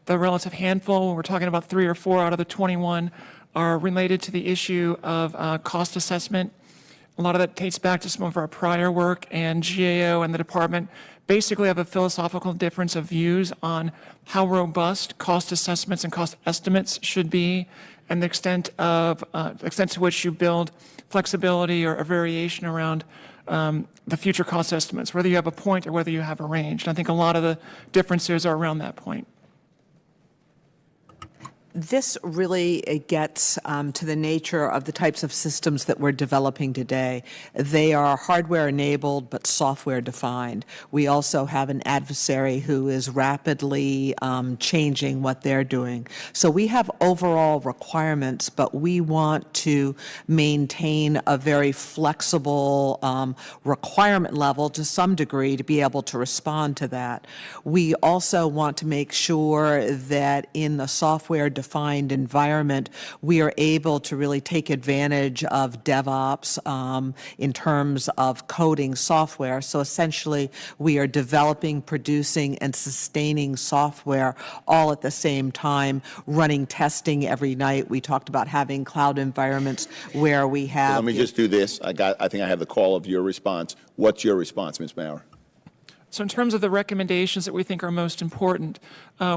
The relative handful, we're talking about 3 or 4 out of the 21, are related to the issue of cost assessment. A lot of that dates back to some of our prior work, and GAO and the department basically have a philosophical difference of views on how robust cost assessments and cost estimates should be, and the extent to which you build flexibility or a variation around the future cost estimates, whether you have a point or whether you have a range. And I think a lot of the differences are around that point. This really gets to the nature of the types of systems that we're developing today. They are hardware enabled but software defined. We also have an adversary who is rapidly changing what they're doing. So we have overall requirements, but we want to maintain a very flexible requirement level to some degree to be able to respond to that. We also want to make sure that in the software-defined environment, we are able to really take advantage of DevOps in terms of coding software. So essentially, we are developing, producing, and sustaining software all at the same time, running testing every night. We talked about having cloud environments where we have... Let me just do this. I think I have the call of your response. What's your response, Ms. Maurer? So in terms of the recommendations that we think are most important,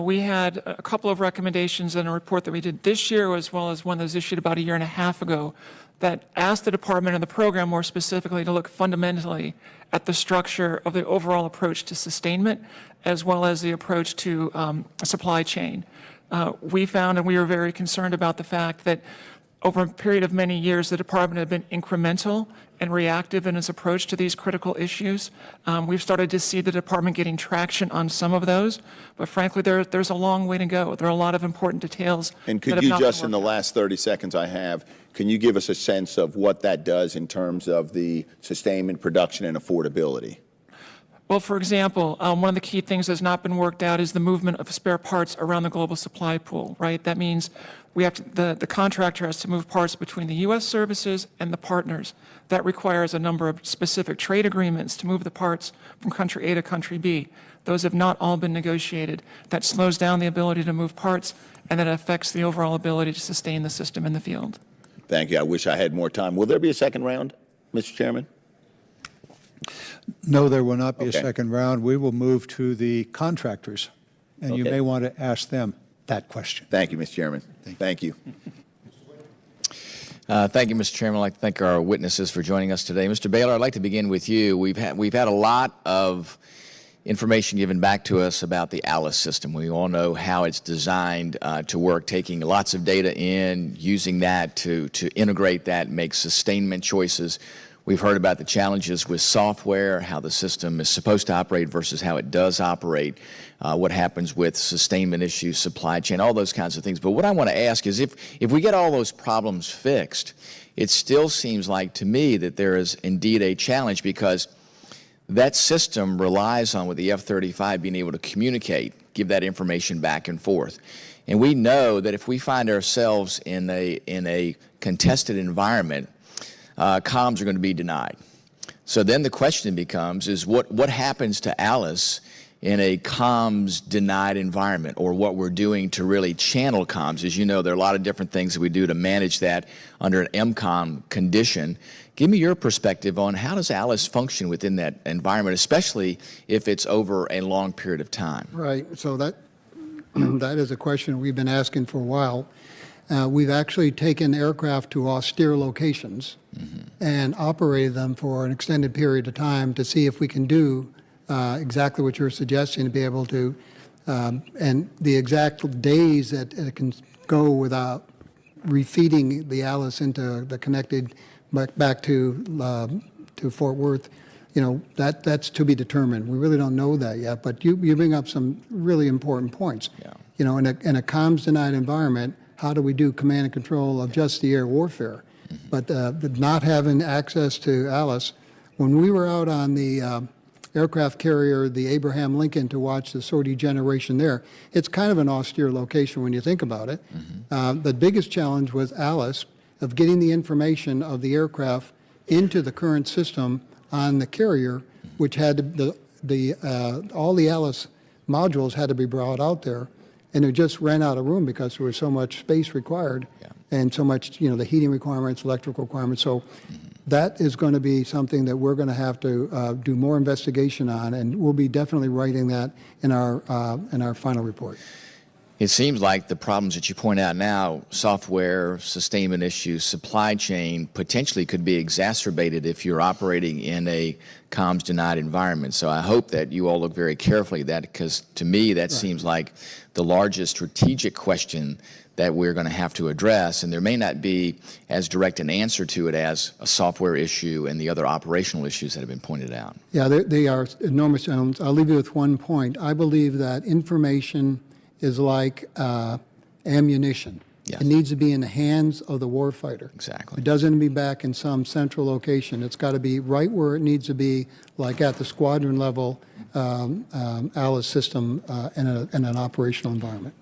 we had a couple of recommendations in a report that we did this year, as well as one that was issued about a year and a half ago, that asked the department and the program more specifically to look fundamentally at the structure of the overall approach to sustainment, as well as the approach to supply chain. We found, and we were very concerned about the fact that over a period of many years, the department had been incremental and reactive in its approach to these critical issues. We've started to see the department getting traction on some of those, but frankly, there's a long way to go. There are a lot of important details. And could you just, in the last 30 seconds I have, can you give us a sense of what that does in terms of the sustainment, production, and affordability? Well, for example, one of the key things that's not been worked out is the movement of spare parts around the global supply pool, right? That means we have to, the contractor has to move parts between the U.S. services and the partners. That requires a number of specific trade agreements to move the parts from country A to country B. Those have not all been negotiated. That slows down the ability to move parts, and that affects the overall ability to sustain the system in the field. Thank you. I wish I had more time. Will there be a second round, Mr. Chairman? No, there will not be Okay. a second round. We will move to the contractors, and you Okay. may want to ask them that question. Thank you, Mr. Chairman. Thank you. Thank you, Mr. Chairman. I'd like to thank our witnesses for joining us today. Mr. Behler, I'd like to begin with you. We've had a lot of information given back to us about the ALICE system. We all know how it's designed to work, taking lots of data in, using that to integrate that, make sustainment choices. We've heard about the challenges with software, how the system is supposed to operate versus how it does operate, what happens with sustainment issues, supply chain, all those kinds of things. But what I want to ask is if we get all those problems fixed, it still seems like to me that there is indeed a challenge because that system relies on, with the F-35, being able to communicate, give that information back and forth. And we know that if we find ourselves in a contested environment, comms are going to be denied. So then the question becomes is what happens to ALICE in a comms denied environment, or what we're doing to really channel comms. As you know, there are a lot of different things that we do to manage that under an MCOM condition. Give me your perspective on how does ALICE function within that environment, especially if it's over a long period of time. Right. So that is a question we've been asking for a while. We've actually taken aircraft to austere locations and operated them for an extended period of time to see if we can do exactly what you're suggesting, to be able to, and the exact days that it can go without refeeding the ALICE into the connected back to Fort Worth. You know, that's to be determined. We really don't know that yet, but you bring up some really important points. Yeah. You know, in a comms denied environment, how do we do command and control of just the air warfare? But not having access to ALICE, when we were out on the aircraft carrier, the Abraham Lincoln, to watch the sortie generation there, it's kind of an austere location when you think about it. The biggest challenge was ALICE, of getting the information of the aircraft into the current system on the carrier, which had all the ALICE modules had to be brought out there. And it just ran out of room because there was so much space required, and so much, you know, the heating requirements, electrical requirements. So that is going to be something that we're going to have to do more investigation on, and we'll be definitely writing that in our final report. It seems like the problems that you point out now, software, sustainment issues, supply chain, potentially could be exacerbated if you're operating in a comms denied environment. So I hope that you all look very carefully at that, because to me that seems like the largest strategic question that we're going to have to address, and there may not be as direct an answer to it as a software issue and the other operational issues that have been pointed out. Yeah, they are enormous challenges. I'll leave you with one point. I believe that information is like ammunition. Yes. It needs to be in the hands of the warfighter. Exactly. It doesn't be back in some central location. It's got to be right where it needs to be, like at the squadron level, ALICE system in an operational environment.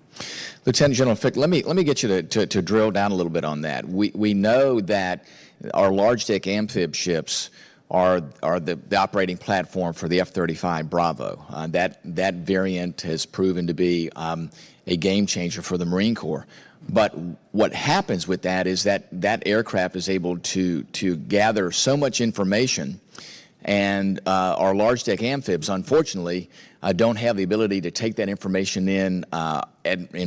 Lieutenant General Fick, let me get you to drill down a little bit on that. We know that our large deck amphib ships are the operating platform for the F-35 Bravo. That variant has proven to be a game changer for the Marine Corps. But what happens with that is that aircraft is able to gather so much information, and our large deck amphibs, unfortunately, don't have the ability to take that information in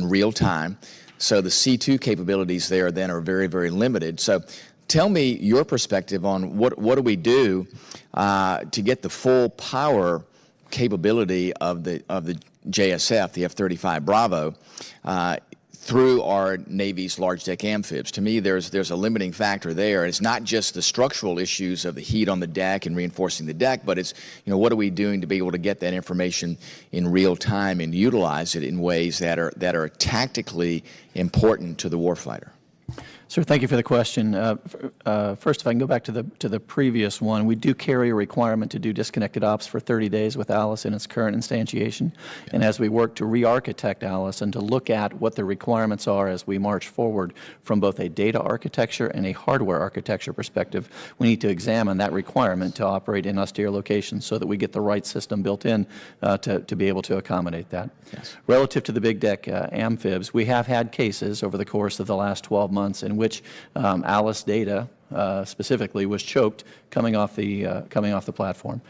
real time. So the C2 capabilities there then are very, very limited. So tell me your perspective on what do we do to get the full power capability of the JSF, the F-35 Bravo, through our Navy's large deck amphibs. To me, there's a limiting factor there. It's not just the structural issues of the heat on the deck and reinforcing the deck, but it's, what are we doing to be able to get that information in real time and utilize it in ways that are tactically important to the warfighter? Sir, thank you for the question. First, if I can go back to the previous one, we do carry a requirement to do disconnected ops for 30 days with ALICE in its current instantiation. Yeah. And as we work to re-architect ALICE and to look at what the requirements are as we march forward from both a data architecture and a hardware architecture perspective, we need to examine that requirement to operate in austere locations so that we get the right system built in to be able to accommodate that. Yes. Relative to the big deck amphibs, we have had cases over the course of the last 12 months in which ALICE data specifically was choked coming off the platform.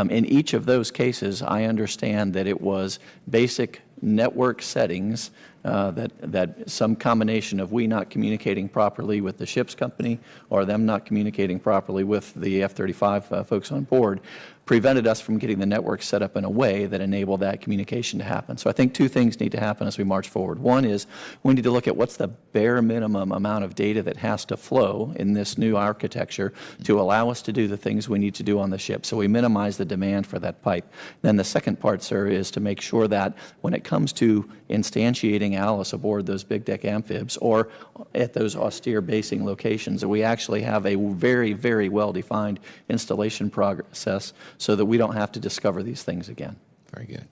In each of those cases, I understand that it was basic network settings that some combination of we not communicating properly with the ship's company or them not communicating properly with the F-35 folks on board prevented us from getting the network set up in a way that enabled that communication to happen. So I think two things need to happen as we march forward. One is we need to look at what's the bare minimum amount of data that has to flow in this new architecture to allow us to do the things we need to do on the ship. So we minimize the demand for that pipe. Then the second part, sir, is to make sure that when it comes to instantiating ALICE aboard those big deck amphibs or at those austere basing locations, that we actually have a very, very well-defined installation process so that we don't have to discover these things again. Very good.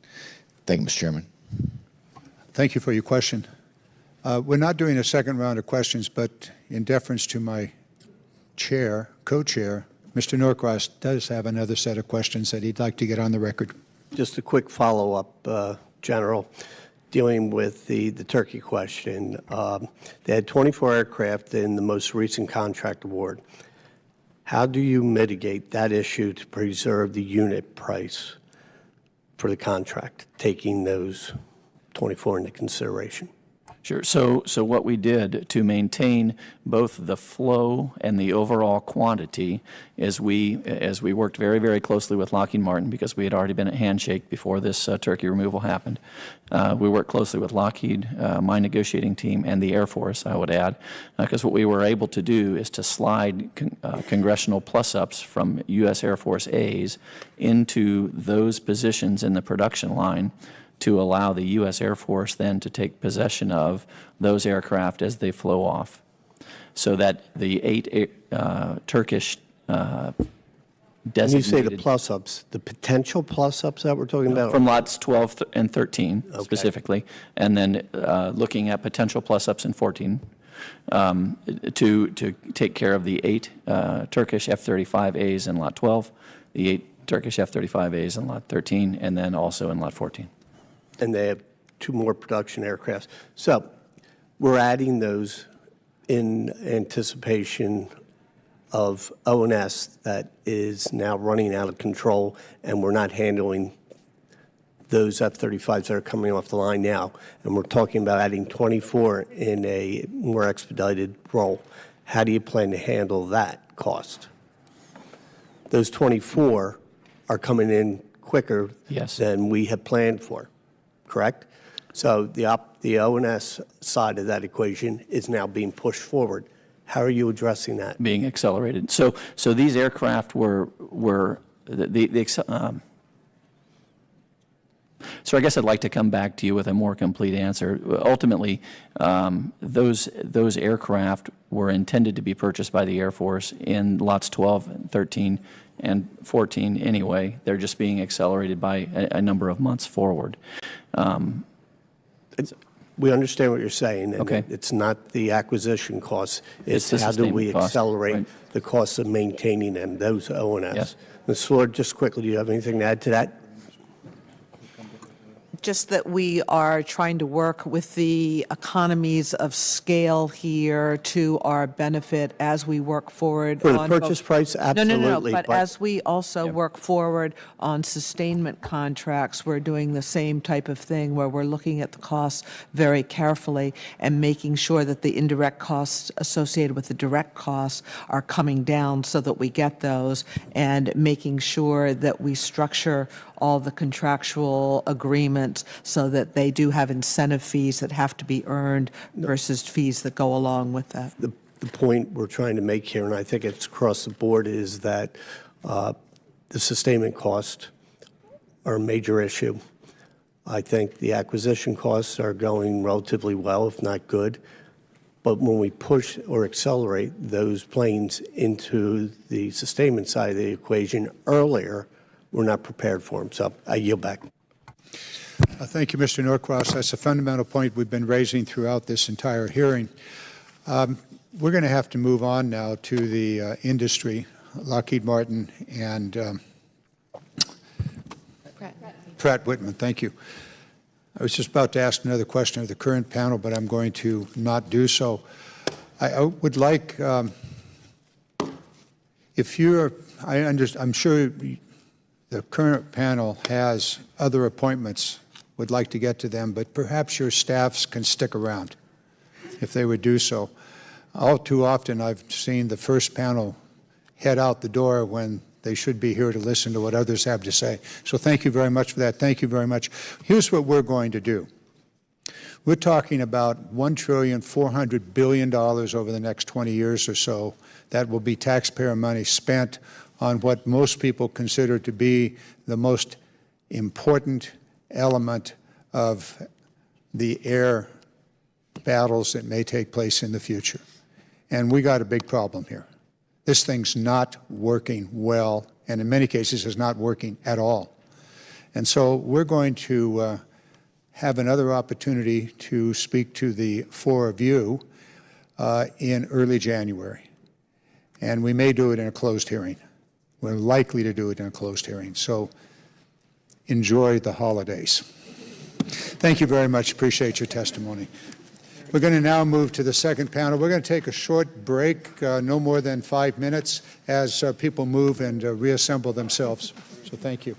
Thank you, Mr. Chairman. Thank you for your question. We're not doing a second round of questions, but in deference to my chair, co-chair, Mr. Norcross does have another set of questions that he'd like to get on the record. Just a quick follow-up, General, dealing with the Turkey question. They had 24 aircraft in the most recent contract award. How do you mitigate that issue to preserve the unit price for the contract, taking those 24 into consideration? Sure. So what we did to maintain both the flow and the overall quantity is we worked very, very closely with Lockheed Martin because we had already been at handshake before this Turkey removal happened. We worked closely with Lockheed, my negotiating team, and the Air Force, I would add, because what we were able to do is to slide congressional plus-ups from U.S. Air Force A's into those positions in the production line to allow the U.S. Air Force then to take possession of those aircraft as they flow off. So that the 8 Turkish designated... When you say the plus-ups, the potential plus-ups that we're talking about? From lots 12 and 13 specifically, and then looking at potential plus-ups in 14 to take care of the 8 Turkish F-35As in lot 12, the 8 Turkish F-35As in lot 13, and then also in lot 14. And they have 2 more production aircraft. So we're adding those in anticipation of ONS that is now running out of control, and we're not handling those F-35s that are coming off the line now. And we're talking about adding 24 in a more expedited role. How do you plan to handle that cost? Those 24 are coming in quicker than we had planned for. Correct? So the O&S side of that equation is now being pushed forward. How are you addressing that? Being accelerated. So these aircraft were so I guess I'd like to come back to you with a more complete answer. Ultimately, those aircraft were intended to be purchased by the Air Force in lots 12, and 13, and 14 anyway. They're just being accelerated by a number of months forward. We understand what you're saying. And okay. It's not the acquisition costs. It's the how do we cost, accelerate right. the costs of maintaining them, those O&S. Yes. Ms. Lord, just quickly, do you have anything to add to that? Just that we are trying to work with the economies of scale here to our benefit as we work forward. For the on purchase price, absolutely. No, but as we also work forward on sustainment contracts, we're doing the same type of thing where we're looking at the costs very carefully and making sure that the indirect costs associated with the direct costs are coming down so that we get those, and making sure that we structure all the contractual agreements so that they do have incentive fees that have to be earned versus fees that go along with that. The point we're trying to make here, and I think it's across the board, is that the sustainment costs are a major issue. I think the acquisition costs are going relatively well, if not good. But when we push or accelerate those planes into the sustainment side of the equation earlier, we're not prepared for them. So I yield back. Thank you, Mr. Norcross. That's a fundamental point we've been raising throughout this entire hearing. We're going to have to move on now to the industry, Lockheed Martin and Pratt Whitman. Thank you. I was just about to ask another question of the current panel, but I'm going to not do so. I would like, if you're, I'm sure the current panel has other appointments, would like to get to them, but perhaps your staffs can stick around if they would do so. All too often I've seen the first panel head out the door when they should be here to listen to what others have to say. So thank you very much for that. Thank you very much. Here's what we're going to do. We're talking about $1.4 trillion over the next 20 years or so. That will be taxpayer money spent on what most people consider to be the most important element of the air battles that may take place in the future. And we got a big problem here. This thing's not working well, and in many cases is not working at all. And so we're going to have another opportunity to speak to the four of you in early January. And we may do it in a closed hearing. We're likely to do it in a closed hearing. So enjoy the holidays. Thank you very much. Appreciate your testimony. We're going to now move to the second panel. We're going to take a short break, no more than 5 minutes, as people move and reassemble themselves. So thank you.